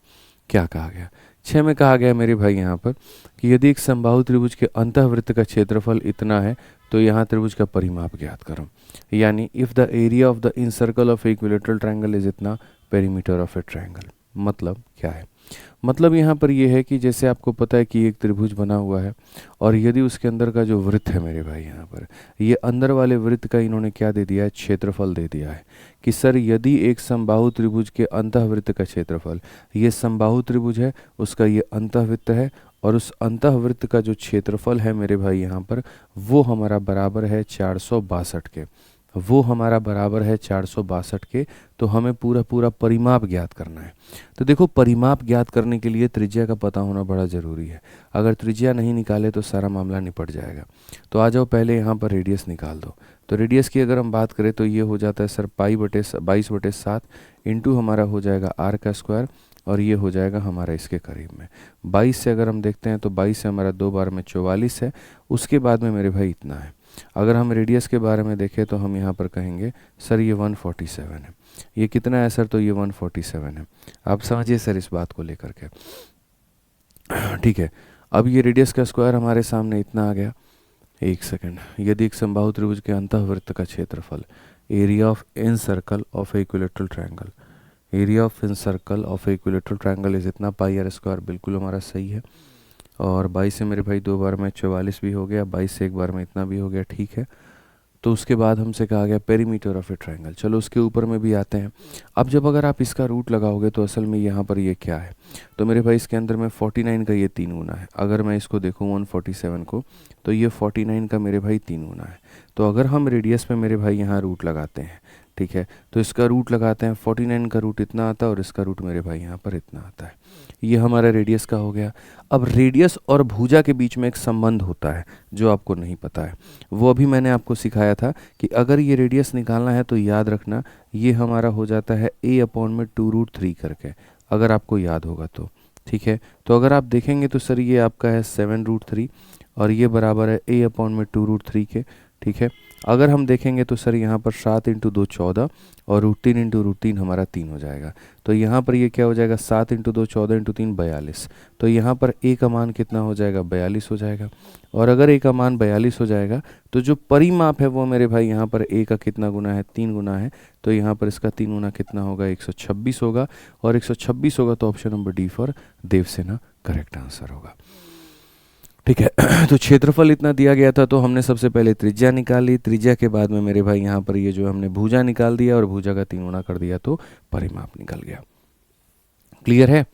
क्या कहा गया? 6 में कहा गया मेरे भाई यहाँ पर कि यदि एक समबाहु त्रिभुज के अंतःवृत्त का क्षेत्रफल इतना है तो यहाँ त्रिभुज का परिमाप ज्ञात करो। यानी if the area of the in circle of equilateral triangle is इतना, पेरीमीटर ऑफ ए ट्रायंगल। मतलब क्या है? मतलब यहाँ पर ये है कि जैसे आपको पता है कि एक त्रिभुज बना हुआ है, और यदि उसके अंदर का जो वृत्त है मेरे भाई यहाँ पर, ये अंदर वाले वृत्त का इन्होंने क्या दे दिया है? क्षेत्रफल दे दिया है कि सर यदि एक समबाहु त्रिभुज के अंतःवृत्त का क्षेत्रफल, ये समबाहु त्रिभुज है उसका ये अंतःवृत्त है, और उस अंतःवृत्त का जो क्षेत्रफल है मेरे भाई यहाँ पर वो हमारा बराबर है 462 के। वो हमारा बराबर है 462 के। तो हमें पूरा पूरा परिमाप ज्ञात करना है। तो देखो, परिमाप ज्ञात करने के लिए त्रिज्या का पता होना बड़ा ज़रूरी है। अगर त्रिज्या नहीं निकाले तो सारा मामला निपट जाएगा। तो आ जाओ, पहले यहाँ पर रेडियस निकाल दो। तो रेडियस की अगर हम बात करें तो ये हो जाता है सर π/22/7 इंटू हमारा हो जाएगा r का स्क्वायर, और ये हो जाएगा हमारा इसके करीब में 22 से अगर हम देखते हैं तो 22 से हमारा 2 बार में 44 है। उसके बाद में मेरे भाई इतना है। अगर हम रेडियस के बारे में देखें तो हम यहाँ पर कहेंगे सर ये 147 है। ये कितना है सर? तो ये 147 है। आप समझिए सर इस बात को लेकर के। ठीक है, अब ये रेडियस का स्क्वायर हमारे सामने इतना आ गया। एक सेकंड। यदि एक समबाहु त्रिभुज के अंतःवृत्त का क्षेत्रफल, area of in circle of equilateral triangle, area of in circle of equilateral triangle is इतना πr², बिल्कुल हमारा सही है। और 22 से मेरे भाई 2 बार में 44 भी हो गया, 22 से एक बार में इतना भी हो गया। ठीक है, तो उसके बाद हमसे कहा गया पेरीमीटर ऑफ ए ट्रायंगल। चलो उसके ऊपर में भी आते हैं। अब जब अगर आप इसका रूट लगाओगे तो असल में यहाँ पर ये क्या है, तो मेरे भाई इसके अंदर में 49 का ये 3 गुना है। अगर मैं इसको देखूँ 147 को, तो ये 49 का मेरे भाई 3 गुना है। तो अगर हम रेडियस में मेरे भाई यहाँ रूट लगाते हैं, ठीक है, तो इसका रूट लगाते हैं, 49 का रूट इतना आता है और इसका रूट मेरे भाई यहाँ पर इतना आता है। ये हमारा रेडियस का हो गया। अब रेडियस और भुजा के बीच में एक संबंध होता है जो आपको नहीं पता है, वो अभी मैंने आपको सिखाया था कि अगर ये रेडियस निकालना है तो याद रखना ये हमारा हो जाता है a/2√3 करके, अगर आपको याद होगा तो, ठीक है। तो अगर आप देखेंगे तो सर ये आपका है 7√3 और ये बराबर है a/2√3 के, ठीक है। अगर हम देखेंगे तो सर यहाँ पर 7 × 2 14 और √3 × √3 हमारा 3 हो जाएगा। तो यहाँ पर ये क्या हो जाएगा, 7 × 2 14 × 3 42। तो यहाँ पर a का मान कितना हो जाएगा, 42 हो जाएगा। और अगर a का मान 42 हो जाएगा तो जो परिमाप है वो मेरे भाई यहाँ पर a का कितना गुना है, 3 गुना है। तो यहाँ पर इसका 3 गुना कितना होगा, 126 होगा। और 126 होगा तो option number D for Devsena correct answer होगा, ठीक है। तो क्षेत्रफल इतना दिया गया था, तो हमने सबसे पहले त्रिज्या निकाली। त्रिज्या के बाद में मेरे भाई यहाँ पर ये जो हमने भुजा निकाल दिया और भुजा का 3 गुना कर दिया तो परिमाप निकल गया। क्लियर है?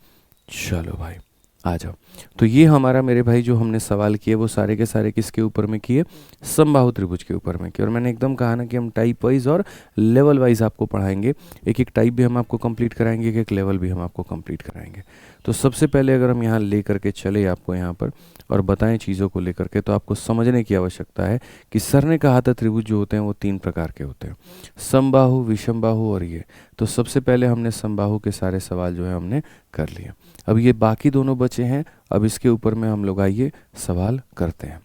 चलो भाई आ जाओ। तो ये हमारा मेरे भाई जो हमने सवाल किए वो सारे के सारे किसके ऊपर में किए, समबाहु त्रिभुज के ऊपर में किए। और मैंने एकदम कहा ना कि हम टाइप वाइज और लेवल वाइज आपको पढ़ाएंगे, एक एक टाइप भी हम आपको कंप्लीट कराएंगे, एक एक लेवल भी हम आपको कंप्लीट कराएंगे। तो सबसे पहले अगर हम यहाँ ले करके चले आपको यहाँ पर और बताएं चीज़ों को लेकर के, तो आपको समझने की आवश्यकता है कि सर ने कहा था त्रिभुज जो होते हैं वो 3 प्रकार के होते हैं, समबाहु, विषमबाहु और ये। तो सबसे पहले हमने समबाहु के सारे सवाल जो है हमने कर लिए। अब ये बाकी दोनों बचे हैं, अब इसके ऊपर में हम लोग आइए सवाल करते हैं,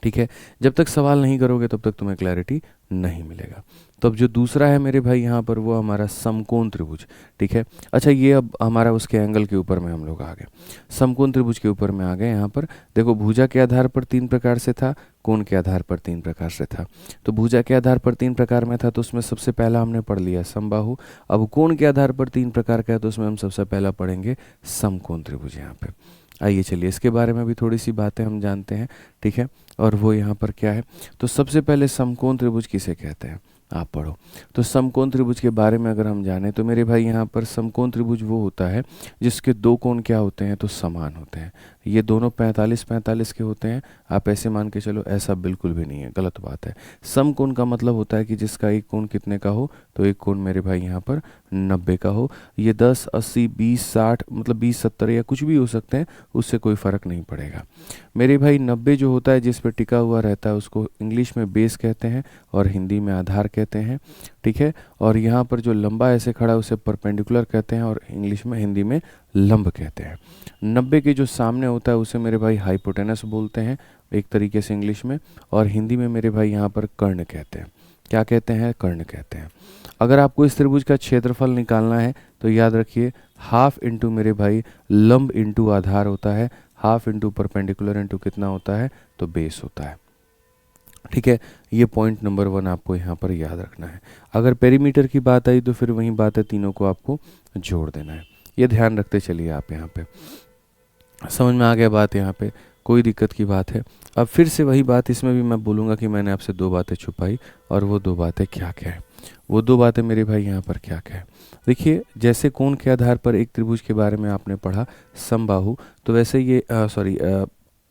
ठीक है। जब तक सवाल नहीं करोगे तब तक तुम्हें क्लैरिटी नहीं मिलेगा। तो अब जो दूसरा है मेरे भाई यहाँ पर वो हमारा समकोण त्रिभुज, ठीक है। अच्छा ये अब हमारा उसके एंगल के ऊपर में हम लोग आ गए, समकोण त्रिभुज के ऊपर में आ गए। यहाँ पर देखो भुजा के आधार पर 3 प्रकार से था, कोण के आधार पर 3 प्रकार से था। तो भुजा के आधार पर 3 प्रकार में था तो उसमें सबसे पहला हमने पढ़ लिया समबाहु। अब कोण के आधार पर 3 प्रकार का है तो उसमें हम सबसे पहला पढ़ेंगे समकोण त्रिभुज। यहाँ पे आइए चलिए इसके बारे में भी थोड़ी सी बातें हम जानते हैं, ठीक है। और वो यहाँ पर क्या है, तो सबसे पहले समकोण त्रिभुज किसे कहते हैं आप पढ़ो। तो समकोण त्रिभुज के बारे में अगर हम जाने तो मेरे भाई यहाँ पर समकोण त्रिभुज वो होता है जिसके 2 कोण क्या होते हैं, तो समान होते हैं। ये दोनों 45-45 के होते हैं। आप ऐसे मान के चलो, ऐसा बिल्कुल भी नहीं है, गलत बात है। समकोण का मतलब होता है कि जिसका एक कोण कितने का हो, तो एक कोण मेरे भाई यहाँ पर 90 का हो। ये 10, 80, 20, 60 मतलब 20, 70 या कुछ भी हो सकते हैं, उससे कोई फ़र्क नहीं पड़ेगा। मेरे भाई 90 जो होता है जिस पर टिका हुआ रहता है उसको इंग्लिश में बेस कहते हैं और हिंदी में आधार कहते हैं, ठीक है। और यहाँ पर जो लंबा ऐसे खड़ा है उसे परपेंडिकुलर कहते हैं और इंग्लिश में हिंदी में लंब कहते हैं। 90 के जो सामने होता है उसे मेरे भाई हाइपोटेनस बोलते हैं एक तरीके से इंग्लिश में, और हिंदी में मेरे भाई यहाँ पर कर्ण कहते हैं। क्या कहते हैं, कर्ण कहते हैं। अगर आपको इस त्रिभुज का क्षेत्रफल निकालना है तो याद रखिए हाफ इंटू मेरे भाई लंब इंटू आधार होता है, हाफ इंटू परपेंडिकुलर इंटू कितना होता है, तो बेस होता है, ठीक है। ये पॉइंट नंबर 1 आपको यहाँ पर याद रखना है। अगर पेरीमीटर की बात आई तो फिर वही बात है, तीनों को आपको जोड़ देना है। ये ध्यान रखते चलिए आप। यहाँ पे समझ में आ गया बात, यहाँ पे कोई दिक्कत की बात है। अब फिर से वही बात इसमें भी मैं बोलूँगा कि मैंने आपसे 2 बातें छुपाई, और वो 2 बातें क्या क्या है, वो 2 बातें मेरे भाई यहाँ पर क्या क्या है। देखिए जैसे कोण के आधार पर एक त्रिभुज के बारे में आपने पढ़ा समबाहु, तो वैसे ये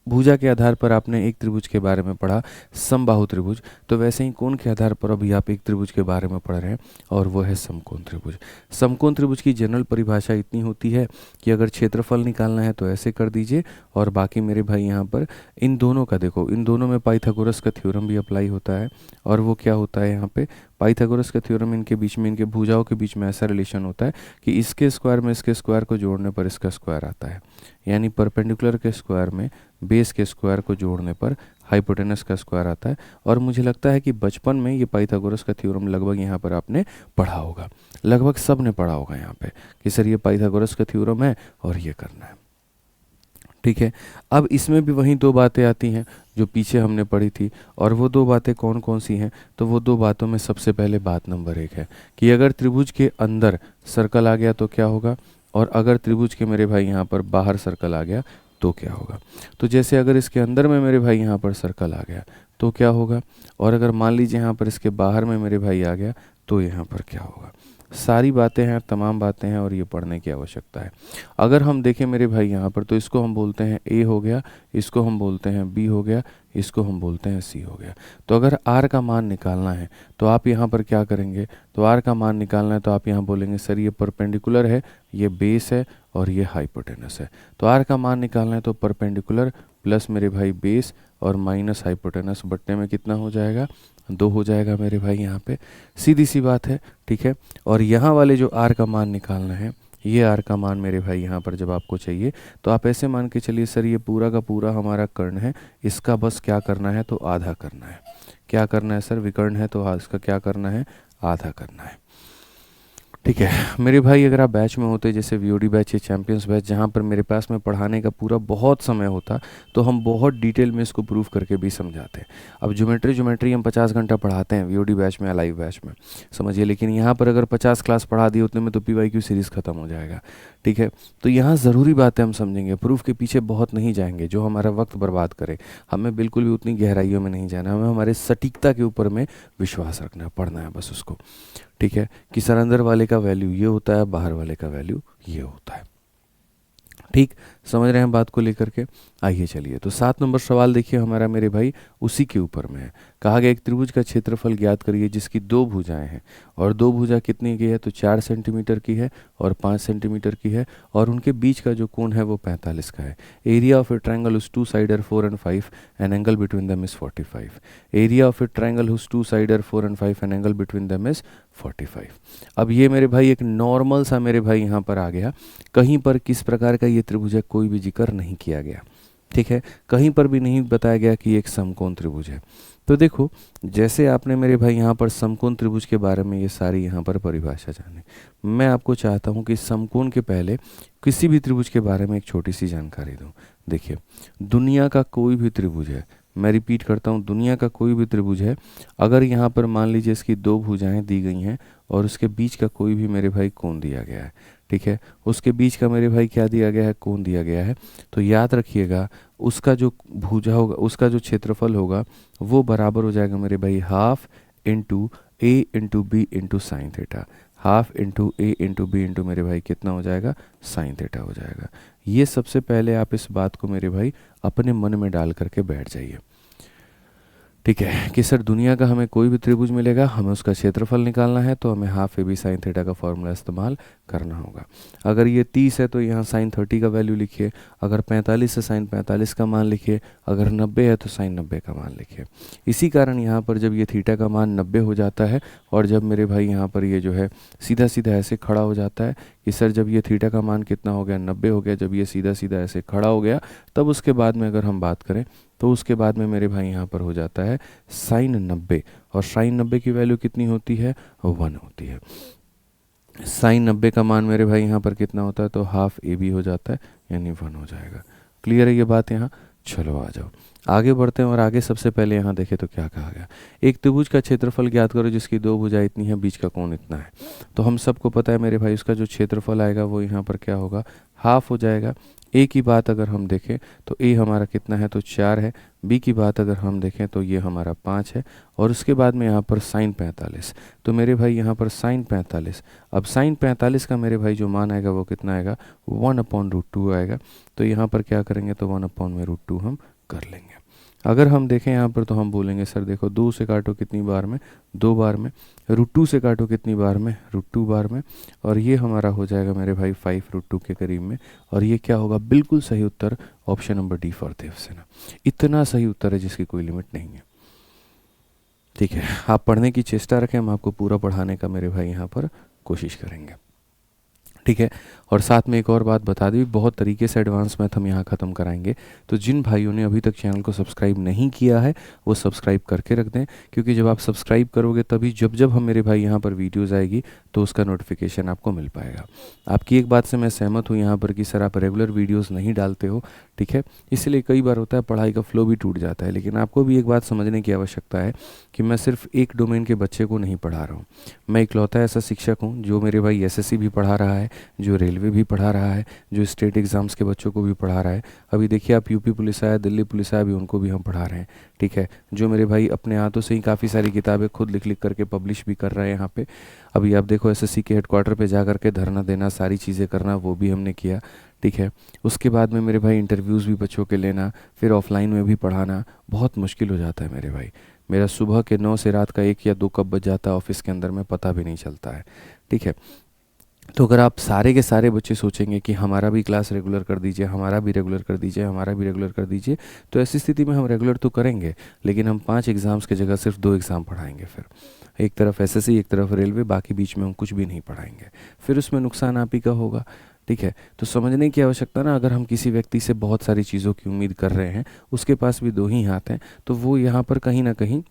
भुजा के आधार पर आपने एक त्रिभुज के बारे में पढ़ा समबाहु त्रिभुज, तो वैसे ही कोण के आधार पर अभी आप एक त्रिभुज के बारे में पढ़ रहे हैं और वो है समकोण त्रिभुज। समकोण त्रिभुज की जनरल परिभाषा इतनी होती है कि अगर क्षेत्रफल निकालना है तो ऐसे कर दीजिए, और बाकी मेरे भाई यहाँ पर इन दोनों का देखो, इन दोनों में पाइथागोरस का थ्योरम भी अप्लाई होता है। और वो क्या होता है, यहाँ पे पाइथागोरस का थ्योरम, इनके बीच में, इनके भुजाओं के बीच में ऐसा रिलेशन होता है कि इसके स्क्वायर में इसके स्क्वायर को जोड़ने पर इसका स्क्वायर आता है, यानी परपेंडिकुलर के स्क्वायर में बेस के स्क्वायर को जोड़ने पर हाइपोटेनस का स्क्वायर आता है। और मुझे लगता है कि बचपन में ये पाइथागोरस का थ्योरम लगभग यहाँ पर आपने पढ़ा होगा, लगभग सब ने पढ़ा होगा यहाँ पे कि सर ये पाइथागोरस का थ्योरम है और ये करना है, ठीक है। अब इसमें भी वही 2 बातें आती हैं जो पीछे हमने पढ़ी थी, और वो 2 बातें कौन कौन सी हैं, तो वो 2 बातों में सबसे पहले बात नंबर 1 है कि अगर त्रिभुज के अंदर सर्कल आ गया तो क्या होगा, और अगर त्रिभुज के मेरे भाई यहाँ पर बाहर सर्कल आ गया तो क्या होगा। तो जैसे अगर इसके अंदर में मेरे भाई यहाँ पर सर्कल आ गया तो क्या होगा, और अगर मान लीजिए यहाँ पर इसके बाहर में मेरे भाई आ गया तो यहाँ पर क्या होगा। सारी बातें हैं, तमाम बातें हैं, और ये पढ़ने की आवश्यकता है। अगर हम देखें मेरे भाई यहाँ पर, तो इसको हम बोलते हैं ए हो गया, इसको हम बोलते हैं बी हो गया, इसको हम बोलते हैं सी हो गया। तो अगर आर का मान निकालना है तो आप यहाँ पर क्या करेंगे, तो आर का मान निकालना है तो आप यहाँ बोलेंगे सर ये परपेंडिकुलर है, ये बेस है और ये हाइपोटेनस है। तो आर का मान निकालना है तो परपेंडिकुलर प्लस मेरे भाई बेस और माइनस हाइपोटेनस बट्टे में कितना हो जाएगा, 2 हो जाएगा मेरे भाई यहाँ पे। सीधी सी बात है, ठीक है। और यहाँ वाले जो आर का मान निकालना है, ये आर का मान मेरे भाई यहाँ पर जब आपको चाहिए तो आप ऐसे मान के चलिए सर ये पूरा का पूरा हमारा कर्ण है, इसका बस क्या करना है, तो आधा करना है। क्या करना है सर, विकर्ण है तो इसका क्या करना है, आधा करना है। ठीक है मेरे भाई, अगर आप बैच में होते जैसे वीओडी बैच या चैंपियंस बैच, जहाँ पर मेरे पास में पढ़ाने का पूरा बहुत समय होता, तो हम बहुत डिटेल में इसको प्रूफ करके भी समझाते हैं। अब ज्योमेट्री हम 50 घंटा पढ़ाते हैं वीओडी बैच में या लाइव बैच में, समझिए। लेकिन यहाँ पर अगर 50 क्लास पढ़ा दी उतने में तो PYQ सीरीज़ ख़त्म हो जाएगा, ठीक है। तो यहाँ ज़रूरी बातें हम समझेंगे, प्रूफ के पीछे बहुत नहीं जाएंगे जो हमारा वक्त बर्बाद करे। हमें बिल्कुल भी उतनी गहराइयों में नहीं जाना, हमें हमारे सटीकता के ऊपर में विश्वास रखना है, पढ़ना है बस उसको, ठीक है। कि सर अंदर वाले का वैल्यू ये होता है, बाहर वाले का वैल्यू ये होता है, ठीक। समझ रहे हैं बात को लेकर के। आइए चलिए, तो 7 नंबर सवाल देखिए हमारा मेरे भाई उसी के ऊपर में है। कहा गया एक त्रिभुज का क्षेत्रफल ज्ञात करिए जिसकी 2 भुजाएं हैं, और 2 भुजा कितनी की है, तो 4 सेंटीमीटर की है और 5 सेंटीमीटर की है, और उनके बीच का जो कोण है वो 45 का है। Area of a triangle whose 2 sides are 4 and 5 and angle between them is 45। Area of a triangle whose 2 sides are 4 and 5 and angle between them is 45। अब ये मेरे भाई एक नॉर्मल सा मेरे भाई यहाँ पर आ गया, कहीं पर किस प्रकार का ये त्रिभुज है कोई भी जिक्र नहीं किया गया, ठीक है। कहीं पर भी नहीं बताया गया कि एक समकोण त्रिभुज है। तो देखो, जैसे आपने मेरे भाई यहाँ पर समकोण त्रिभुज के बारे में ये सारी यहाँ पर परिभाषा जानी, मैं आपको चाहता हूँ कि समकोण के पहले किसी भी त्रिभुज के बारे में एक छोटी सी जानकारी दूँ। देखिए, दुनिया का कोई भी त्रिभुज है, मैं रिपीट करता हूँ, दुनिया का कोई भी त्रिभुज है, अगर यहाँ पर मान लीजिए इसकी 2 भुजाएं दी गई हैं और उसके बीच का कोई भी मेरे भाई कोण दिया गया है, ठीक है, उसके बीच का मेरे भाई क्या दिया गया है, कोण दिया गया है, तो याद रखिएगा उसका जो भुजा होगा, उसका जो क्षेत्रफल होगा वो बराबर हो जाएगा मेरे भाई half into a into b into sine theta. Half into a into b into मेरे भाई कितना हो जाएगा, साइन थीटा हो जाएगा। ये सबसे पहले आप इस बात को मेरे भाई अपने मन में डाल करके बैठ जाइए, ठीक है, कि सर दुनिया का हमें कोई भी त्रिभुज मिलेगा, हमें उसका क्षेत्रफल निकालना है तो हमें half A B sine theta का फॉर्मूला इस्तेमाल करना होगा। अगर ये 30 है तो यहाँ साइन 30 का वैल्यू लिखिए, अगर 45 है साइन 45 का मान लिखिए, अगर 90 है तो साइन 90 का मान लिखिए। इसी कारण यहाँ पर जब ये थीटा का मान 90 हो जाता है और जब मेरे भाई यहाँ पर ये जो है सीधा सीधा ऐसे खड़ा हो जाता है कि सर जब ये थीटा का मान कितना हो गया, 90 हो गया, जब ये सीधा सीधा ऐसे खड़ा हो गया, तब उसके बाद में अगर हम बात करें तो उसके बाद में मेरे भाई यहाँ पर हो जाता है साइन 90, और साइन 90 की वैल्यू कितनी होती है, 1 होती है। साइन 90 का मान मेरे भाई यहाँ पर कितना होता है, तो हाफ ए बी हो जाता है, यानी 1 हो जाएगा। क्लियर है ये बात यहाँ। चलो आ जाओ आगे बढ़ते हैं, और आगे सबसे पहले यहाँ देखें तो क्या कहा गया, एक त्रिभुज का क्षेत्रफल ज्ञात करो जिसकी 2 भुजाएं इतनी है, बीच का कोण इतना है। तो हम सबको पता है मेरे भाई उसका जो क्षेत्रफल आएगा वो यहाँ पर क्या होगा, हाफ हो जाएगा। ए की बात अगर हम देखें तो ए हमारा कितना है, तो 4 है। बी की बात अगर हम देखें तो ये हमारा 5 है, और उसके बाद में यहाँ पर साइन 45, तो मेरे भाई यहाँ पर साइन 45। अब साइन 45 का मेरे भाई जो मान आएगा वो कितना आएगा, 1/√2 आएगा। तो यहाँ पर क्या करेंगे, तो 1/√2 हम कर लेंगे। अगर हम देखें यहाँ पर तो हम बोलेंगे सर देखो 2 से काटो कितनी बार में, 2 बार में, √2 से काटो कितनी बार में, √2 बार में, और ये हमारा हो जाएगा मेरे भाई 5√2 के करीब में। और ये क्या होगा, बिल्कुल सही उत्तर option number D for Devsena. इतना सही उत्तर है जिसकी कोई लिमिट नहीं है, ठीक है। आप पढ़ने की चेष्टा रखें, हम आपको पूरा पढ़ाने का मेरे भाई यहाँ पर कोशिश करेंगे, ठीक है। और साथ में एक और बात बता दी, बहुत तरीके से एडवांस मैथ हम यहाँ ख़त्म कराएंगे, तो जिन भाइयों ने अभी तक चैनल को सब्सक्राइब नहीं किया है वो सब्सक्राइब करके रख दें, क्योंकि जब आप सब्सक्राइब करोगे तभी जब जब हम मेरे भाई यहाँ पर वीडियोज़ आएगी तो उसका नोटिफिकेशन आपको मिल पाएगा। आपकी एक बात से मैं सहमत हूँ यहाँ पर कि सर आप रेगुलर वीडियोज़ नहीं डालते हो, ठीक है, इसलिए कई बार होता है पढ़ाई का फ्लो भी टूट जाता है। लेकिन आपको भी एक बात समझने की आवश्यकता है कि मैं सिर्फ एक डोमेन के बच्चे को नहीं पढ़ा रहा हूँ, मैं इकलौता ऐसा शिक्षक हूँ जो मेरे भाई SSC भी पढ़ा रहा है, जो रेलवे भी पढ़ा रहा है, जो स्टेट एग्ज़ाम्स के बच्चों को भी पढ़ा रहा है। अभी देखिए आप यूपी पुलिस आया, दिल्ली पुलिस आया, भी उनको भी हम पढ़ा रहे हैं। ठीक है, जो मेरे भाई अपने हाथों से ही काफ़ी सारी किताबें खुद लिख लिख करके पब्लिश भी कर रहे हैं यहाँ पे। अभी आप देखो एसएससी के हेडक्वार्टर पे जा करके धरना देना, सारी चीज़ें करना, वो भी हमने किया। ठीक है, उसके बाद में मेरे भाई इंटरव्यूज़ भी बच्चों के लेना, फिर ऑफलाइन में भी पढ़ाना बहुत मुश्किल हो जाता है मेरे भाई। मेरा सुबह के 9 से रात का 1 या 2 कब बज जाता है ऑफिस के अंदर में पता भी नहीं चलता है। ठीक है, तो अगर आप सारे के सारे बच्चे सोचेंगे कि हमारा भी क्लास रेगुलर कर दीजिए, हमारा भी रेगुलर कर दीजिए, हमारा भी रेगुलर कर दीजिए, तो ऐसी स्थिति में हम रेगुलर तो करेंगे, लेकिन हम 5 एग्ज़ाम्स की जगह सिर्फ 2 एग्ज़ाम पढ़ाएंगे। फिर एक तरफ एसएससी, एक तरफ रेलवे, बाकी बीच में हम कुछ भी नहीं पढ़ाएंगे। फिर उसमें नुकसान आप ही का होगा। ठीक है, तो समझने की आवश्यकता ना, अगर हम किसी व्यक्ति से बहुत सारी चीज़ों की उम्मीद कर रहे हैं, उसके पास भी 2 ही हाथ हैं, तो वो यहाँ पर कहीं ना कहीं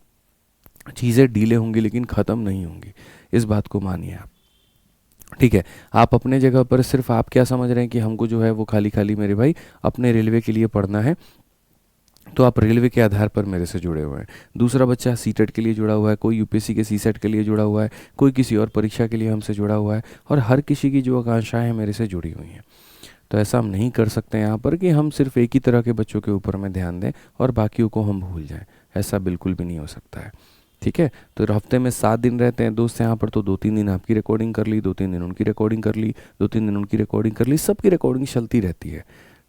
चीज़ें डीले होंगी लेकिन ख़त्म नहीं होंगी। इस बात को मानिए आप। ठीक है, आप अपने जगह पर सिर्फ आप क्या समझ रहे हैं कि हमको जो है वो खाली खाली मेरे भाई अपने रेलवे के लिए पढ़ना है, तो आप रेलवे के आधार पर मेरे से जुड़े हुए हैं। दूसरा बच्चा सीटेट के लिए जुड़ा हुआ है, कोई यूपीएससी के सीसेट के लिए जुड़ा हुआ है, कोई किसी और परीक्षा के लिए हमसे जुड़ा हुआ है, और हर किसी की जो आकांक्षाएं हैं मेरे से जुड़ी हुई हैं। तो ऐसा हम नहीं कर सकते यहाँ पर कि हम सिर्फ एक ही तरह के बच्चों के ऊपर में ध्यान दें और बाकियों को हम भूल जाएं। ऐसा बिल्कुल भी नहीं हो सकता है। ठीक है, तो हफ्ते में 7 दिन रहते हैं दोस्त यहाँ पर, तो 2-3 दिन आपकी रिकॉर्डिंग कर ली, 2-3 दिन उनकी रिकॉर्डिंग कर ली, 2-3 दिन उनकी रिकॉर्डिंग कर ली, सबकी रिकॉर्डिंग चलती रहती है।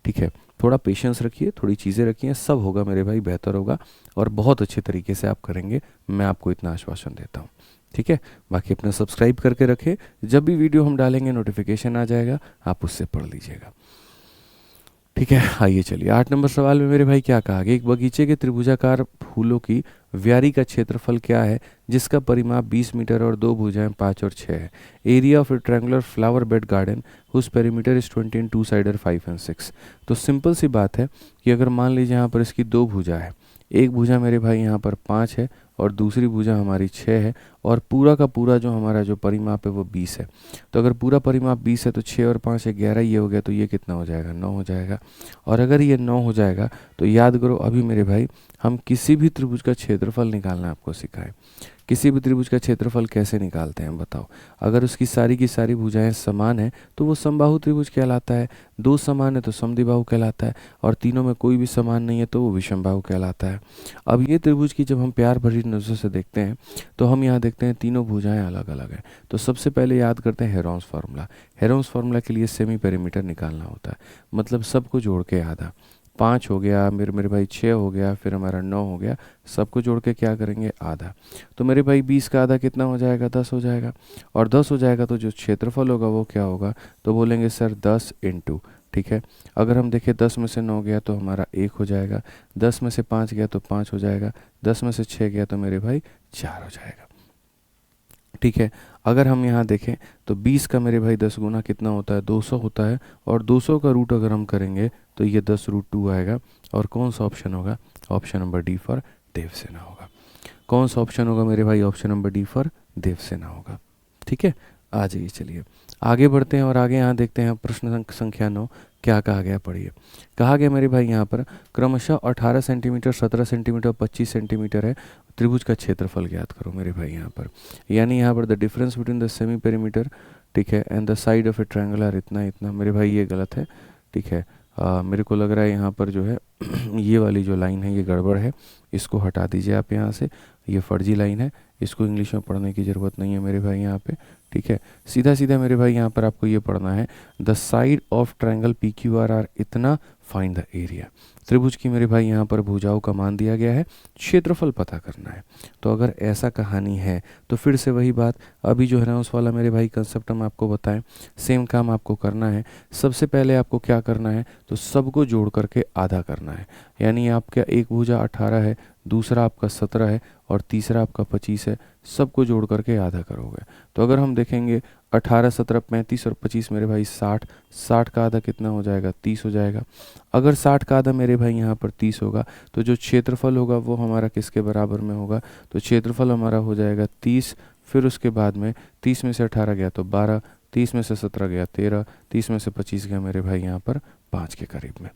ठीक है, थोड़ा पेशेंस रखिए, थोड़ी चीज़ें रखिए, सब होगा मेरे भाई, बेहतर होगा और बहुत अच्छे तरीके से आप करेंगे, मैं आपको इतना आश्वासन देता हूँ। ठीक है, बाकी अपना सब्सक्राइब करके रखें, जब भी वीडियो हम डालेंगे नोटिफिकेशन आ जाएगा, आप उससे पढ़ लीजिएगा। ठीक है, आइए चलिए 8 नंबर सवाल में मेरे भाई क्या कहा गया, एक बगीचे के त्रिभुजाकार फूलों की व्यारी का क्षेत्रफल क्या है जिसका परिमाप 20 मीटर और 2 भुजाएं 5 और 6 है। Area of a triangular flower bed garden whose perimeter is 20 and 2 sides are 5 and 6। तो सिंपल सी बात है कि अगर मान लीजिए यहाँ पर इसकी 2 भुजा है, एक भुजा मेरे भाई यहाँ पर 5 है और दूसरी भुजा हमारी 6 है, और पूरा का पूरा जो हमारा जो परिमाप है वो 20 है। तो अगर पूरा परिमाप 20 है तो 6 और 5 है 11, ये हो गया, तो ये कितना हो जाएगा, 9 हो जाएगा। और अगर ये 9 हो जाएगा तो याद करो अभी मेरे भाई हम किसी भी त्रिभुज का क्षेत्रफल निकालना आपको सिखाएं। किसी भी त्रिभुज का क्षेत्रफल कैसे निकालते हैं बताओ। अगर उसकी सारी की सारी भुजाएं समान है तो वो समबाहु त्रिभुज कहलाता है, 2 समान है तो समद्विबाहु कहलाता है, और तीनों में कोई भी समान नहीं है तो वो विषमबाहु कहलाता है। अब ये त्रिभुज की जब हम प्यार भरी नज़र से देखते हैं तो हम यहाँ देखते हैं तीनों भुजाएं अलग अलग हैं। तो सबसे पहले याद करते हैं हेरोन्स फार्मूला। हेरोन्स फार्मूला के लिए सेमी पेरीमीटर निकालना होता है, मतलब सबको जोड़ के आधा। 5 हो गया मेरे भाई, 6 हो गया, फिर हमारा 9 हो गया, सबको जोड़ के क्या करेंगे, आधा। तो मेरे भाई 20 का आधा कितना हो जाएगा, 10 हो जाएगा। और 10 हो जाएगा तो जो क्षेत्रफल होगा वो क्या होगा, तो बोलेंगे सर 10 इंटू। ठीक है, अगर हम देखें 10 में से 9 गया तो हमारा 1 हो जाएगा, 10 में से 5 गया तो 5 हो जाएगा, 10 में से 6 गया तो मेरे भाई 4 हो जाएगा। ठीक है, अगर हम यहाँ देखें तो 20 का मेरे भाई 10 गुना कितना होता है, 200 होता है, और 200 का रूट अगर हम करेंगे तो ये 10√2 आएगा। और कौन सा ऑप्शन होगा, option number D for Devsena होगा। कौन सा ऑप्शन होगा मेरे भाई, option number D for Devsena होगा। ठीक है, आ जाइए चलिए आगे बढ़ते हैं और आगे यहाँ देखते हैं प्रश्न संख्या 9 क्या कहा गया, पढ़िए। कहा गया मेरे भाई यहाँ पर क्रमशः 18 सेंटीमीटर, 17 सेंटीमीटर, 25 सेंटीमीटर है, त्रिभुज का क्षेत्रफल ज्ञात करो मेरे भाई यहाँ पर। यानी यहाँ पर the difference between the semi perimeter, ठीक है, and the side of a triangular इतना इतना। मेरे भाई ये गलत है। ठीक है, मेरे को लग रहा है यहाँ पर जो है ये वाली जो लाइन है ये गड़बड़ है, इसको हटा दीजिए आप यहाँ से, ये फर्जी लाइन है, इसको इंग्लिश में पढ़ने की ज़रूरत नहीं है मेरे भाई यहाँ पे। ठीक है, सीधा सीधा मेरे भाई यहाँ पर आपको ये पढ़ना है, the side of triangle P Q R R इतना, फाइंड द एरिया। त्रिभुज की मेरे भाई यहाँ पर भुजाओं का मान दिया गया है, क्षेत्रफल पता करना है। तो अगर ऐसा कहानी है तो फिर से वही बात, अभी जो है ना उस वाला मेरे भाई कंसेप्ट हम आपको बताएं, सेम काम आपको करना है। सबसे पहले आपको क्या करना है, तो सबको जोड़ करके आधा करना है। यानी आपका एक भुजा 18 है, दूसरा आपका 17 है और तीसरा आपका 25 है, सबको जोड़ करके आधा करोगे। तो अगर हम देखेंगे 18, 17, 35 और 25 मेरे भाई 60, 60 का आधा कितना हो जाएगा, 30 हो जाएगा। अगर 60 का आधा मेरे भाई यहाँ पर 30 होगा तो जो क्षेत्रफल होगा वो हमारा किसके बराबर में होगा, तो क्षेत्रफल हमारा हो जाएगा 30। फिर उसके बाद में 30 में से 18 गया तो 12, 30 में से 17 गया 13, 30 में से 25 गया मेरे भाई यहाँ पर 5 के करीब में।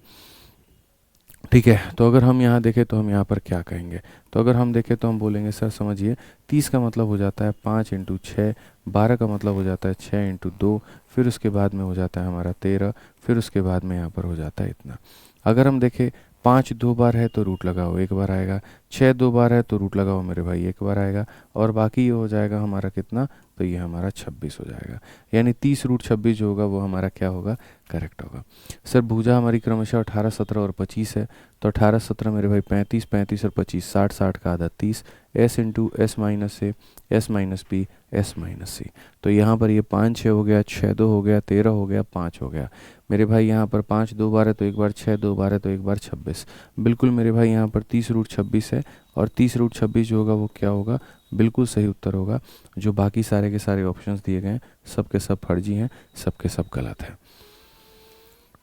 ठीक है, तो अगर हम यहाँ देखें तो हम यहाँ पर क्या कहेंगे, तो अगर हम देखें तो हम बोलेंगे सर समझिए 30 का मतलब हो जाता है 5 इंटू 6, 12 का मतलब हो जाता है 6 इंटू 2, फिर उसके बाद में हो जाता है हमारा 13, फिर उसके बाद में यहाँ पर हो जाता है इतना। अगर हम देखें 5 2 बार है तो रूट लगाओ एक बार आएगा, 6 2 बार है तो रूट लगाओ मेरे भाई एक बार आएगा, और बाकी ये हो जाएगा हमारा कितना, तो ये हमारा 26 हो जाएगा। यानी 30 रूट 26 जो होगा वो हमारा क्या होगा, करेक्ट होगा। सर भुजा हमारी क्रमशः 18 17 और 25 है, तो 18 17 मेरे भाई 35, 35 और 25 60, 60 का आधा 30, s into s minus a s minus b s minus c. तो यहाँ पर ये 5 6 हो गया, 6 2 हो गया, 13 हो गया, 5 हो गया मेरे भाई। यहाँ पर 5 2 बार है तो एक बार, 6 2 बार है तो एक बार 26। बिल्कुल मेरे भाई यहाँ पर 30 रूट 26 है, और 30 रूट 26 जो होगा वो क्या होगा, बिल्कुल सही उत्तर होगा। जो बाकी सारे के सारे ऑप्शंस दिए गए हैं सब के सब फर्जी हैं, सब के सब गलत है।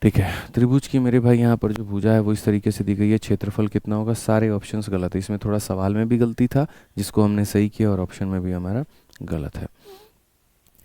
ठीक है, त्रिभुज की मेरे भाई यहाँ पर जो भुजा है वो इस तरीके से दी गई है, क्षेत्रफल कितना होगा, सारे ऑप्शंस गलत है। इसमें थोड़ा सवाल में भी गलती था जिसको हमने सही किया, और ऑप्शन में भी हमारा गलत है।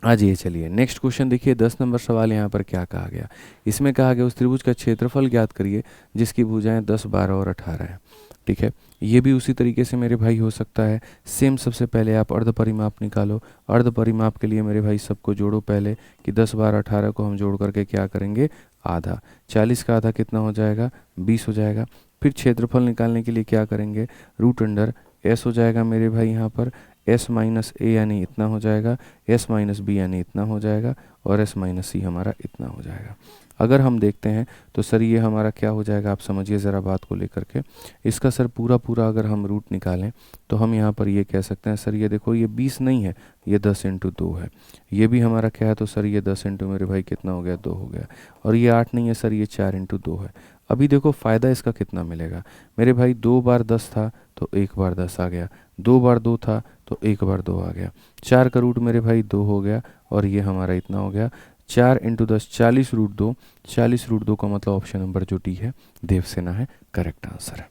आज ये चलिए नेक्स्ट क्वेश्चन देखिए, 10 नंबर सवाल यहाँ पर क्या कहा गया। इसमें कहा गया उस त्रिभुज का क्षेत्रफल ज्ञात करिए जिसकी भुजाएं 10 12 और 18 है। ठीक है, ये भी उसी तरीके से मेरे भाई हो सकता है। सेम सबसे पहले आप अर्ध परिमाप निकालो, अर्ध परिमाप के लिए मेरे भाई सबको जोड़ो पहले, कि 10 12 18 को हम जोड़ करके क्या करेंगे, आधा, 40 का आधा कितना हो जाएगा, 20 हो जाएगा। फिर क्षेत्रफल निकालने के लिए क्या करेंगे, रूट अंडर एस हो जाएगा मेरे भाई यहाँ पर, एस माइनस ए यानी इतना हो जाएगा, एस माइनस बी यानी इतना हो जाएगा, और एस माइनस सी हमारा इतना हो जाएगा। अगर हम देखते हैं तो सर ये हमारा क्या हो जाएगा, आप समझिए ज़रा बात को लेकर के। इसका सर पूरा पूरा अगर हम रूट निकालें तो हम यहाँ पर ये कह सकते हैं, सर ये देखो ये 20 नहीं है, ये 10 इंटू 2 है। ये भी हमारा क्या है, तो सर ये 10 इंटू मेरे भाई कितना हो गया, 2 हो गया। और ये 8 नहीं है सर, ये 4 इंटू 2 है। अभी देखो फ़ायदा इसका कितना मिलेगा मेरे भाई, 2 बार 10 था तो 1 बार 10 आ गया, 2 बार 2 था तो 1 बार 2 आ गया, 4 का रूट मेरे भाई 2 हो गया, और ये हमारा इतना हो गया। 4 इंटू 10 40 रूट 2, 40 रूट 2 का मतलब ऑप्शन नंबर जो डी है देवसेना है, करेक्ट आंसर है।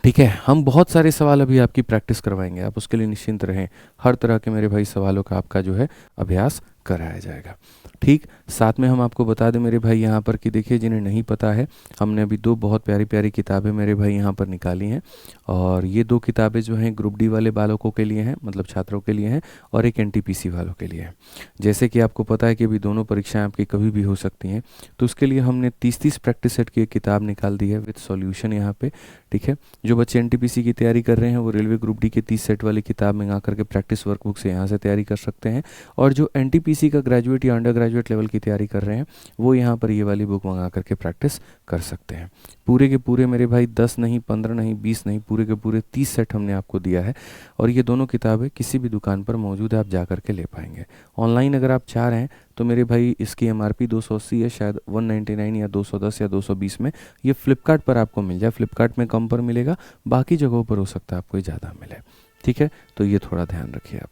ठीक है, हम बहुत सारे सवाल अभी आपकी प्रैक्टिस करवाएंगे, आप उसके लिए निश्चिंत रहें। हर तरह के मेरे भाई सवालों का आपका जो है अभ्यास कराया जाएगा। ठीक, साथ में हम आपको बता दें मेरे भाई यहाँ पर कि देखिए जिन्हें नहीं पता है, हमने अभी 2 बहुत प्यारी प्यारी किताबें मेरे भाई यहाँ पर निकाली हैं, और ये 2 किताबें जो हैं ग्रुप डी वाले बालकों के लिए हैं, मतलब छात्रों के लिए हैं, और एक एनटीपीसी वालों के लिए है। जैसे कि आपको पता है कि अभी दोनों परीक्षाएं आपकी कभी भी हो सकती हैं, तो उसके लिए हमने 30-30 प्रैक्टिस सेट की एक किताब निकाल दी है विद सॉल्यूशन यहाँ पे। ठीक है, जो बच्चे एनटीपीसी की तैयारी कर रहे हैं वो रेलवे ग्रुप डी के 30 सेट वाली किताब मंगा करके प्रैक्टिस वर्कबुक से यहाँ से तैयारी कर सकते हैं, और जो एनटीपीसी का ग्रेजुएट या अंडर ग्रेजुएट लेवल की तैयारी कर रहे हैं वो यहाँ पर ये वाली बुक मंगा करके प्रैक्टिस कर सकते हैं। पूरे के पूरे मेरे भाई 10 नहीं, 15 नहीं, 20 नहीं, पूरे के पूरे 30 सेट हमने आपको दिया है, और ये दोनों किताबें किसी भी दुकान पर मौजूद है, आप जा करके ले पाएंगे। ऑनलाइन अगर आप चाह रहे हैं तो मेरे भाई इसकी एमआरपी 280 है, शायद 199 या 210 या 220 में ये फ्लिपकार्ट पर आपको मिल जाए। फ्लिपकार्ट में कम पर मिलेगा, बाकी जगहों पर हो सकता है आपको ज़्यादा मिले। ठीक है, तो ये थोड़ा ध्यान रखिए आप।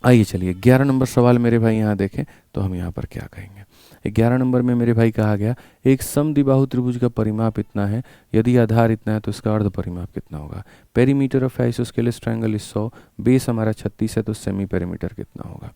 आइए चलिए 11 नंबर सवाल मेरे भाई यहाँ देखें तो हम यहाँ पर क्या कहेंगे। 11 नंबर में मेरे भाई कहा गया एक समद्विबाहु त्रिभुज का परिमाप इतना है, यदि आधार इतना है तो इसका अर्ध परिमाप कितना होगा। Perimeter of isosceles triangle is 100, base हमारा 36 है, तो सेमी पेरीमीटर कितना होगा।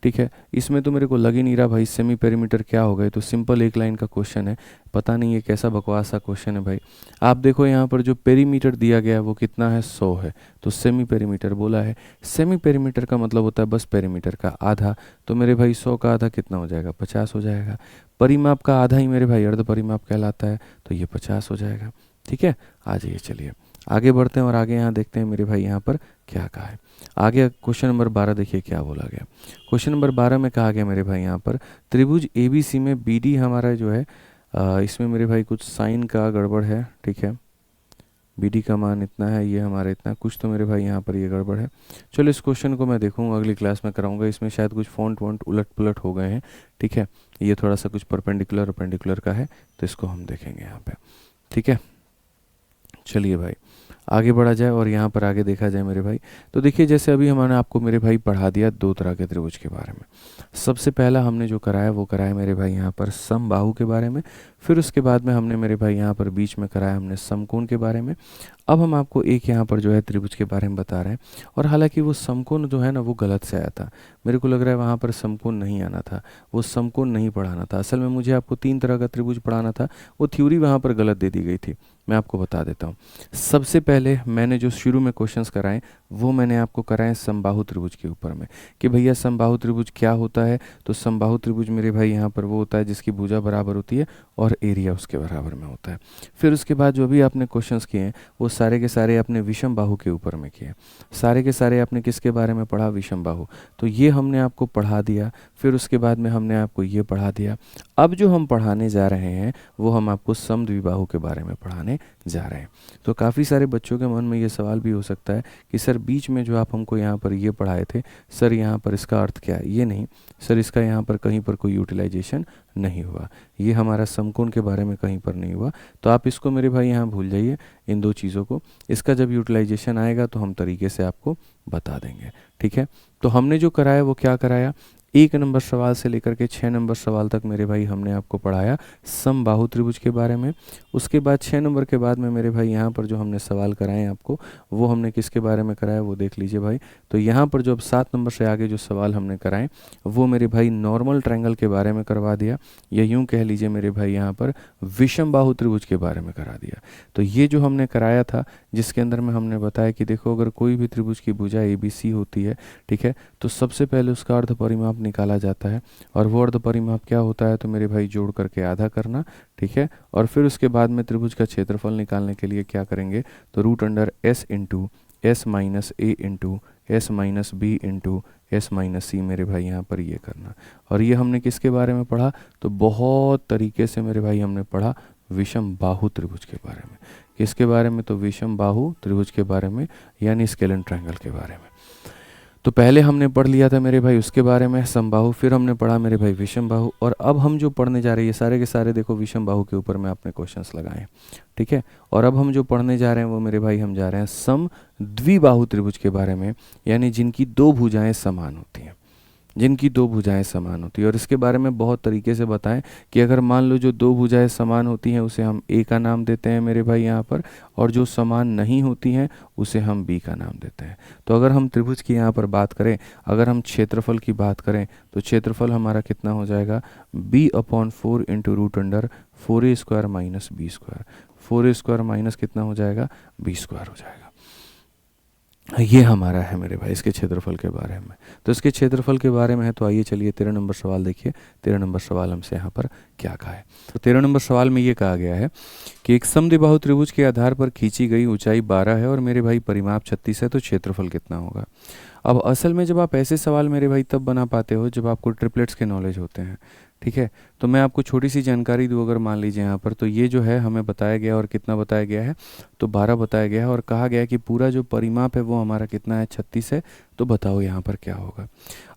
ठीक है, इसमें तो मेरे को लग ही नहीं रहा भाई सेमी पेरीमीटर क्या होगा, ये तो सिंपल एक लाइन का क्वेश्चन है, पता नहीं ये कैसा बकवास सा क्वेश्चन है भाई। आप देखो यहाँ पर जो पेरीमीटर दिया गया है वो कितना है, 100 है, तो सेमी पेरीमीटर बोला है। सेमी पेरीमीटर का मतलब होता है बस पेरीमीटर का आधा, तो मेरे भाई 100 का आधा कितना हो जाएगा, 50 हो जाएगा। परिमाप का आधा ही मेरे भाई अर्ध परिमाप कहलाता है, तो ये 50 हो जाएगा। ठीक है, आ जाइए चलिए आगे बढ़ते हैं, और आगे यहाँ देखते हैं मेरे भाई यहाँ पर क्या कहा है। आगे क्वेश्चन नंबर 12 देखिए क्या बोला गया। क्वेश्चन नंबर 12 में कहा गया मेरे भाई यहाँ पर त्रिभुज एबीसी में बीडी हमारा जो है इसमें मेरे भाई कुछ साइन का गड़बड़ है। ठीक है, बीडी का मान इतना है, ये हमारा इतना, कुछ तो मेरे भाई यहाँ पर ये गड़बड़ है। चलो इस क्वेश्चन को मैं देखूँगा, अगली क्लास में कराऊंगा, इसमें शायद कुछ फॉन्ट वॉन्ट उलट पुलट हो गए हैं। ठीक है, ये थोड़ा सा कुछ परपेंडिकुलर का है, तो इसको हम देखेंगे यहाँ पे। ठीक है, चलिए भाई आगे बढ़ा जाए, और यहाँ पर आगे देखा जाए मेरे भाई, तो देखिए जैसे अभी हमने आपको मेरे भाई पढ़ा दिया 2 तरह के त्रिभुज के बारे में। सबसे पहला हमने जो कराया वो कराया मेरे भाई यहाँ पर समबाहु के बारे में, फिर उसके बाद में हमने मेरे भाई यहाँ पर बीच में कराया हमने समकोण के बारे में। अब हम आपको एक यहाँ पर जो है त्रिभुज के बारे में बता रहे हैं, और हालांकि वो समकोण जो है ना वो गलत से आया था, मेरे को लग रहा है वहाँ पर समकोण नहीं आना था, वो समकोण नहीं पढ़ाना था। असल में मुझे आपको 3 तरह का त्रिभुज पढ़ाना था, वो थ्योरी वहाँ पर गलत दे दी गई थी। मैं आपको बता देता हूँ। सबसे पहले मैंने जो शुरू में क्वेश्चंस कराए वो मैंने आपको कराए समबाहु त्रिभुज के ऊपर में कि भैया समबाहु त्रिभुज क्या होता है। तो समबाहु त्रिभुज मेरे भाई यहाँ पर वो होता है जिसकी भुजा बराबर होती है और एरिया उसके बराबर में होता है। फिर उसके बाद जो भी आपने क्वेश्चंस किए हैं वो सारे के सारे आपने विषम बाहु के ऊपर में किए, सारे के सारे आपने किसके बारे में पढ़ा, विषम बाहु। तो ये हमने आपको पढ़ा दिया। फिर उसके बाद में हमने आपको ये पढ़ा दिया। अब जो हम पढ़ाने जा रहे हैं वो हम आपको समद्विबाहु के बारे में पढ़ाने जा रहे हैं। तो काफ़ी सारे बच्चों के मन में ये सवाल भी हो सकता है कि सर बीच में जो आप हमको यहाँ पर ये पढ़ाए थे, सर यहाँ पर इसका अर्थ क्या है। ये नहीं सर, इसका यहाँ पर कहीं पर कोई यूटिलाइजेशन नहीं हुआ, ये हमारा समकोण के बारे में कहीं पर नहीं हुआ। तो आप इसको मेरे भाई यहाँ भूल जाइए, इन दो चीज़ों को। इसका जब यूटिलाइजेशन आएगा तो हम तरीके से आपको बता देंगे, ठीक है। तो हमने जो कराया वो क्या कराया, 1 नंबर सवाल से लेकर के 6 नंबर सवाल तक मेरे भाई हमने आपको पढ़ाया समबाहु त्रिभुज के बारे में। उसके बाद 6 नंबर के बाद में मेरे भाई यहाँ पर जो हमने सवाल कराए आपको वो हमने किसके बारे में कराया वो देख लीजिए भाई। तो यहाँ पर जो अब 7 नंबर से आगे जो सवाल हमने कराए वो मेरे भाई नॉर्मल ट्रायंगल के बारे में करवा दिया, या यूँ कह लीजिए मेरे भाई यहाँ पर विषम बाहु त्रिभुज के बारे में करा दिया। तो ये जो हमने कराया था जिसके अंदर में हमने बताया कि देखो अगर कोई भी त्रिभुज की भुजा ABC होती है, ठीक है, तो सबसे पहले उसका अर्ध परिमाप निकाला जाता है। और वो अर्ध परिमाप क्या होता है, तो मेरे भाई जोड़ करके आधा करना, ठीक है। और फिर उसके बाद में त्रिभुज का क्षेत्रफल निकालने के लिए क्या करेंगे, तो root under S into S minus A into S minus B into S minus C मेरे भाई यहाँ पर ये करना। और ये हमने किसके बारे में पढ़ा, तो बहुत तरीके से मेरे भाई हमने पढ़ा विषम बाहु त्रिभुज के बारे में। किसके बारे में, तो विषम बाहु त्रिभुज के बारे में, यानी स्केलन ट्रायंगल के बारे में। तो पहले हमने पढ़ लिया था मेरे भाई उसके बारे में समबाहु, फिर हमने पढ़ा मेरे भाई विषम बाहु। और अब हम जो पढ़ने जा रहे हैं ये सारे के सारे देखो विषम बाहु के ऊपर में आपने क्वेश्चंस लगाए, ठीक है। और अब हम जो पढ़ने जा रहे हैं वो मेरे भाई हम जा रहे हैं सम द्विबाहु त्रिभुज के बारे में, यानी जिनकी दो भुजाएं समान होती हैं, जिनकी दो भुजाएं समान होती है। और इसके बारे में बहुत तरीके से बताएं कि अगर मान लो जो दो भुजाएं समान होती हैं उसे हम A का नाम देते हैं मेरे भाई यहाँ पर, और जो समान नहीं होती हैं उसे हम B का नाम देते हैं। तो अगर हम त्रिभुज की यहाँ पर बात करें, अगर हम क्षेत्रफल की बात करें तो क्षेत्रफल हमारा कितना हो जाएगा, B/4 into root under 4A² minus B²। 4A² minus कितना हो जाएगा, B² हो जाएगा। ये हमारा है मेरे भाई इसके क्षेत्रफल के बारे में। तो इसके क्षेत्रफल के बारे में है, तो आइए चलिए 13 नंबर सवाल देखिए। 13 नंबर सवाल हमसे यहाँ पर क्या कहा है, तो 13 नंबर सवाल में ये कहा गया है कि एक समद्विबाहु त्रिभुज के आधार पर खींची गई ऊंचाई 12 है और मेरे भाई परिमाप 36 है, तो क्षेत्रफल कितना होगा। अब असल में जब आप ऐसे सवाल मेरे भाई तब बना पाते हो जब आपको ट्रिपलेट्स के नॉलेज होते हैं, ठीक है। तो मैं आपको छोटी सी जानकारी दूँ, अगर मान लीजिए यहाँ पर, तो ये जो है हमें बताया गया और कितना बताया गया है, तो 12 बताया गया है। और कहा गया है कि पूरा जो परिमाप है वो हमारा कितना है, 36 है। तो बताओ यहाँ पर क्या होगा।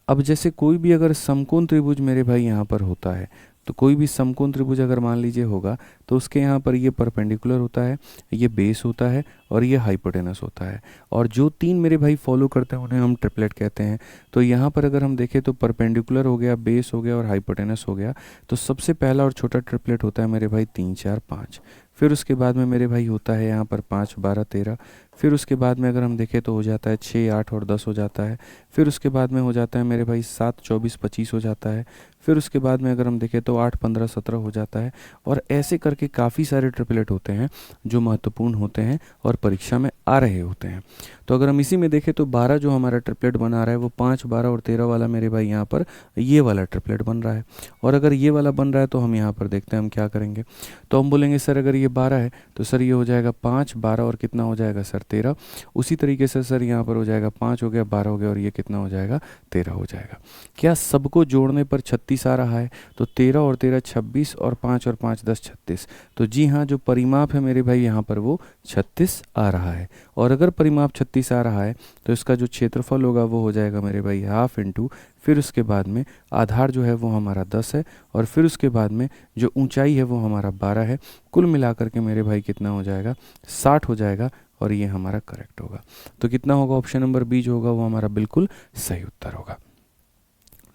अब जैसे कोई भी अगर समकोण त्रिभुज मेरे भाई यहाँ पर होता है, तो कोई भी समकोण त्रिभुज अगर मान लीजिए होगा तो उसके यहाँ पर ये परपेंडिकुलर होता है, ये बेस होता है और ये हाइपोटेनस होता है। और जो तीन मेरे भाई फॉलो करते हैं उन्हें हम ट्रिपलेट कहते हैं। तो यहाँ पर अगर हम देखें तो परपेंडिकुलर हो गया, बेस हो गया और हाइपोटेनस हो गया। तो सबसे पहला और छोटा ट्रिपलेट होता है मेरे भाई 3 4 5। फिर उसके बाद में मेरे भाई होता है यहाँ पर 5 12 13। फिर उसके बाद में अगर हम देखें तो हो जाता है 6 8 और 10 हो जाता है। फिर उसके बाद में हो जाता है मेरे भाई 7 24 25 हो जाता है। फिर उसके बाद में अगर हम देखें तो 8 15 17 हो जाता है। और ऐसे करके काफ़ी सारे ट्रिपलेट होते हैं जो महत्वपूर्ण होते हैं और परीक्षा में आ रहे होते हैं। तो अगर हम इसी में देखें तो 12 जो हमारा ट्रिपलेट बना रहा है वो 5 12 और 13 वाला मेरे भाई यहाँ पर ये वाला ट्रिपलेट बन रहा है। और अगर ये वाला बन रहा है तो हम यहाँ पर देखते हैं हम क्या करेंगे। तो हम बोलेंगे सर अगर ये 12 है तो सर ये हो जाएगा 5 12 और कितना हो जाएगा सर 13। उसी तरीके से सर यहाँ पर हो जाएगा 5 हो गया 12 हो गया और ये कितना हो जाएगा 13 हो जाएगा। क्या सबको जोड़ने पर 36 आ रहा है? तो 13 और 13 26 और 5 और 5 10 36। तो जी हाँ, जो परिमाप है मेरे भाई यहाँ पर वो 36 आ रहा है। और अगर परिमाप 36 आ रहा है तो इसका जो क्षेत्रफल होगा वो हो जाएगा मेरे भाई हाफ इंटू, फिर उसके बाद में आधार जो है वो हमारा 10 है और फिर उसके बाद में जो ऊंचाई है वो हमारा 12 है। कुल मिलाकर के मेरे भाई कितना हो जाएगा 60 हो जाएगा और ये हमारा करेक्ट होगा। तो कितना होगा, ऑप्शन नंबर बी जो होगा वो हमारा बिल्कुल सही उत्तर होगा।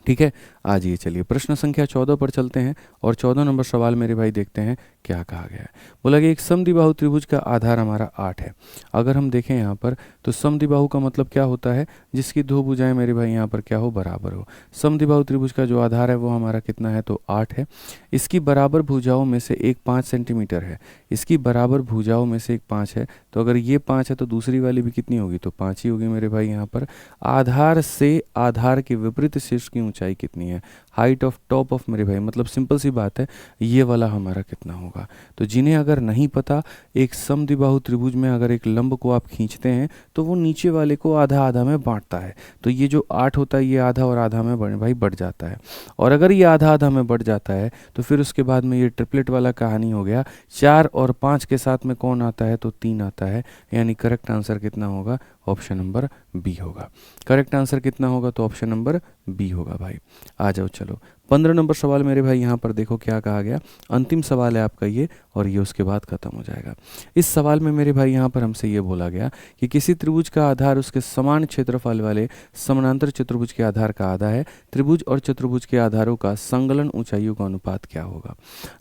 ठीक है, आज ये चलिए प्रश्न संख्या 14 पर चलते हैं और 14 नंबर सवाल मेरे भाई देखते हैं क्या कहा गया है। बोला कि एक समद्विबाहु त्रिभुज का आधार हमारा 8 है। अगर हम देखें यहाँ पर तो समद्विबाहु का मतलब क्या होता है, जिसकी दो भुजाएं मेरे भाई यहाँ पर क्या हो, बराबर हो। समद्विबाहु त्रिभुज का जो आधार है वो हमारा कितना है, तो 8 है। इसकी बराबर भुजाओं में से एक 5 सेंटीमीटर है, इसकी बराबर भुजाओं में से एक 5 है, तो अगर ये 5 है तो दूसरी वाली भी कितनी होगी, तो 5 ही होगी मेरे भाई यहाँ पर। आधार से आधार के विपरीत शीर्ष की ऊंचाई कितनी है, हाइट ऑफ टॉप ऑफ मेरे भाई, मतलब सिंपल सी बात है, ये वाला हमारा कितना होगा। तो जिन्हें अगर नहीं पता, एक समद्विबाहु त्रिभुज में अगर एक लंब को आप खींचते हैं तो वो नीचे वाले को आधा आधा में बांटता है। तो ये जो 8 होता है ये आधा और आधा में भाई बढ़ जाता है, और अगर ये आधा आधा में बढ़ जाता है तो फिर उसके बाद में ये ट्रिपलेट वाला कहानी हो गया। 4 और 5 के साथ में कौन आता है, तो 3 आता है। यानी करेक्ट आंसर कितना होगा, ऑप्शन नंबर बी होगा। करेक्ट आंसर कितना होगा, तो ऑप्शन नंबर बी होगा भाई। आ जाओ चलो 15 नंबर सवाल मेरे भाई यहाँ पर देखो क्या कहा गया। अंतिम सवाल है आपका ये, और ये उसके बाद खत्म हो जाएगा। इस सवाल में मेरे भाई यहाँ पर हमसे ये बोला गया कि किसी त्रिभुज का आधार उसके समान क्षेत्रफल वाले समानांतर चतुर्भुज के आधार का आधा है। त्रिभुज और चतुर्भुज के आधारों का संगलन ऊंचाइयों का अनुपात क्या होगा।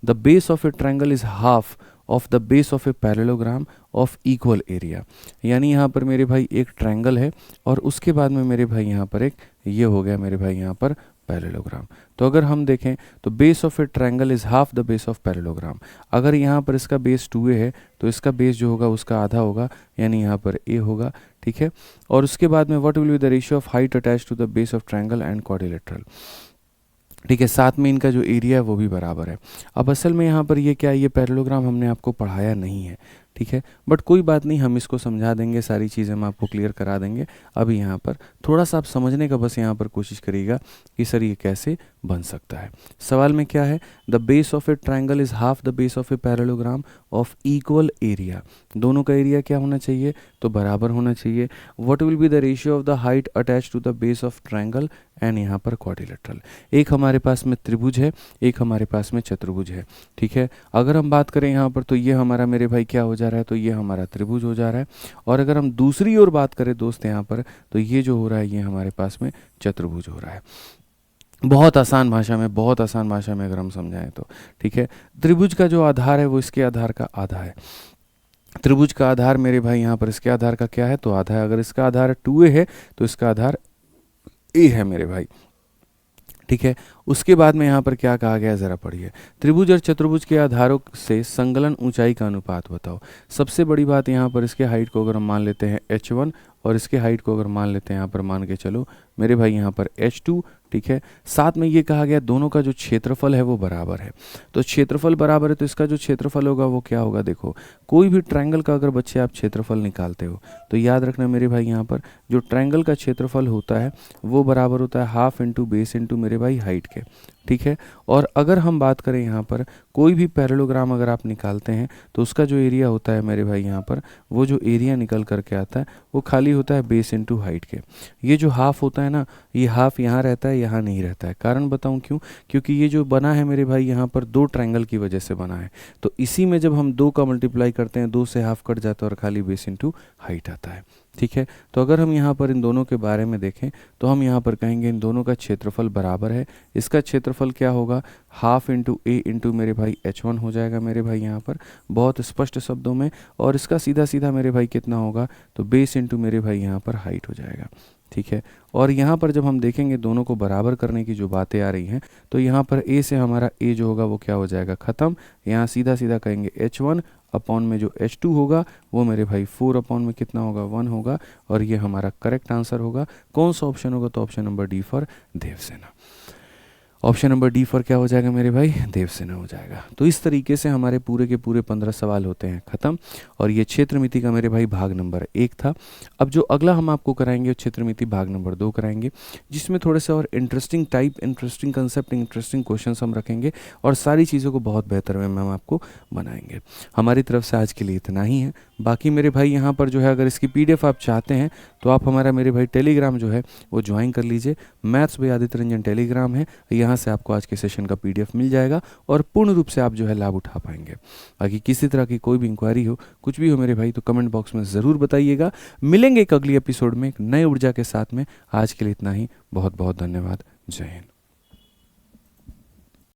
The base of a triangle is half of the base of a parallelogram of equal area. यानी यहाँ पर मेरे भाई एक ट्रायंगल है और उसके बाद में मेरे भाई यहाँ पर एक ये हो गया मेरे भाई यहाँ पर पैरेललोग्राम। तो अगर हम देखें तो base of a triangle is half the base of parallelogram. अगर यहाँ पर इसका बेस 2a है तो इसका बेस जो होगा उसका आधा होगा, यानी यहाँ पर a होगा, ठीक है। और उसके बाद में what will be the ratio of height attach to the base of triangle and quadrilateral, ठीक है। साथ में इनका जो एरिया है वो भी बराबर है। अब असल में यहाँ पर ये क्या है, ये पैरेललोग्राम हमने आपको पढ़ाया नहीं है, ठीक है, बट कोई बात नहीं, हम इसको समझा देंगे, सारी चीज़ें हम आपको क्लियर करा देंगे। अभी यहाँ पर थोड़ा सा आप समझने का बस यहाँ पर कोशिश करिएगा कि सर ये कैसे बन सकता है। सवाल में क्या है, the base of a triangle is half the base of a parallelogram of equal area. दोनों का एरिया क्या होना चाहिए, तो बराबर होना चाहिए। What will be the ratio of the height attach to the base of triangle and यहाँ पर क्वाड्रिलेटरल। एक हमारे पास में त्रिभुज है, एक हमारे पास में चतुर्भुज है, ठीक है। अगर हम बात करें यहाँ पर तो ये हमारा मेरे भाई क्या हो जा रहा है, तो ये हमारा त्रिभुज हो जा रहा है। और अगर हम दूसरी ओर बात करें दोस्त यहाँ पर, तो ये जो हो रहा है ये हमारे पास में चतुर्भुज हो रहा है। बहुत आसान भाषा में, बहुत आसान भाषा में अगर हम समझाएं तो, ठीक है। त्रिभुज का जो आधार है वो इसके आधार का आधा है। त्रिभुज का आधार मेरे भाई यहाँ पर इसके आधार का क्या है, तो आधा है। अगर इसका आधार 2a है तो इसका आधार a है मेरे भाई, ठीक है। उसके बाद में यहाँ पर क्या कहा गया है जरा पढ़िए। त्रिभुज और चतुर्भुज के आधारों से संगलन ऊंचाई का अनुपात बताओ। सबसे बड़ी बात यहाँ पर इसके हाइट को अगर हम मान लेते हैं h1 और इसके हाइट को अगर मान लेते हैं यहाँ पर मान के चलो मेरे भाई यहाँ पर h2, ठीक है। साथ में ये कहा गया दोनों का जो क्षेत्रफल है वो बराबर है। तो क्षेत्रफल बराबर है तो इसका जो क्षेत्रफल होगा वो क्या होगा, देखो कोई भी ट्रायंगल का अगर बच्चे आप क्षेत्रफल निकालते हो तो याद रखना मेरे भाई यहाँ पर जो ट्रायंगल का क्षेत्रफल होता है वो बराबर होता है हाफ इंटू बेस इंटू मेरे भाई हाइट के, ठीक है। और अगर हम बात करें यहाँ पर कोई भी पैरेललोग्राम अगर आप निकालते हैं तो उसका जो एरिया होता है मेरे भाई यहाँ पर वो जो एरिया निकल करके आता है वो खाली होता है बेस इंटू हाइट के। ये जो हाफ होता है ना, ये हाफ यहाँ रहता है, यहाँ नहीं रहता है। कारण बताऊँ क्यों, क्योंकि ये जो बना है मेरे भाई यहाँ पर दो ट्रायंगल की वजह से बना है। तो इसी में जब हम 2 का मल्टीप्लाई करते हैं 2 से हाफ कट जाता है और खाली बेस इंटू हाइट आता है, ठीक है। तो अगर हम यहाँ पर इन दोनों के बारे में देखें तो हम यहाँ पर कहेंगे इन दोनों का क्षेत्रफल बराबर है। इसका क्षेत्रफल क्या होगा, हाफ इंटू ए इंटू मेरे भाई h1 हो जाएगा मेरे भाई यहाँ पर बहुत स्पष्ट शब्दों में। और इसका सीधा सीधा मेरे भाई कितना होगा, तो बेस इंटू मेरे भाई यहाँ पर हाइट हो जाएगा, ठीक है। और यहाँ पर जब हम देखेंगे दोनों को बराबर करने की जो बातें आ रही हैं तो यहाँ पर a से हमारा a जो होगा वो क्या हो जाएगा, ख़त्म। यहाँ सीधा सीधा कहेंगे h1 अपॉन में जो h2 होगा वो मेरे भाई 4 अपॉन में कितना होगा, 1 होगा। और ये हमारा करेक्ट आंसर होगा। कौन सा ऑप्शन होगा, तो option number D for Devsena. Option number D for क्या हो जाएगा मेरे भाई, देवसेना हो जाएगा। तो इस तरीके से हमारे पूरे के पूरे 15 सवाल होते हैं ख़त्म। और ये क्षेत्रमिति का मेरे भाई भाग नंबर 1 था। अब जो अगला हम आपको कराएंगे क्षेत्रमिति भाग नंबर 2 कराएंगे, जिसमें थोड़े से और interesting type, interesting concept, interesting question हम रखेंगे और सारी चीज़ों को बहुत बेहतर वे में हम आपको बनाएंगे। हमारी तरफ से आज के लिए इतना ही है। बाकी मेरे भाई यहाँ पर जो है अगर इसकी PDF आप चाहते हैं तो आप हमारा मेरे भाई टेलीग्राम जो है वो ज्वाइन कर लीजिए। Maths by Aditya Ranjan Telegram है, यहाँ से आपको आज के सेशन का PDF मिल जाएगा और पूर्ण रूप से आप जो है लाभ उठा पाएंगे। बाकी किसी तरह की कोई भी इंक्वायरी हो, कुछ भी हो मेरे भाई, तो कमेंट बॉक्स में ज़रूर बताइएगा। मिलेंगे एक अगली एपिसोड में एक नए ऊर्जा के साथ में। आज के लिए इतना ही। बहुत बहुत धन्यवाद। जय हिंद।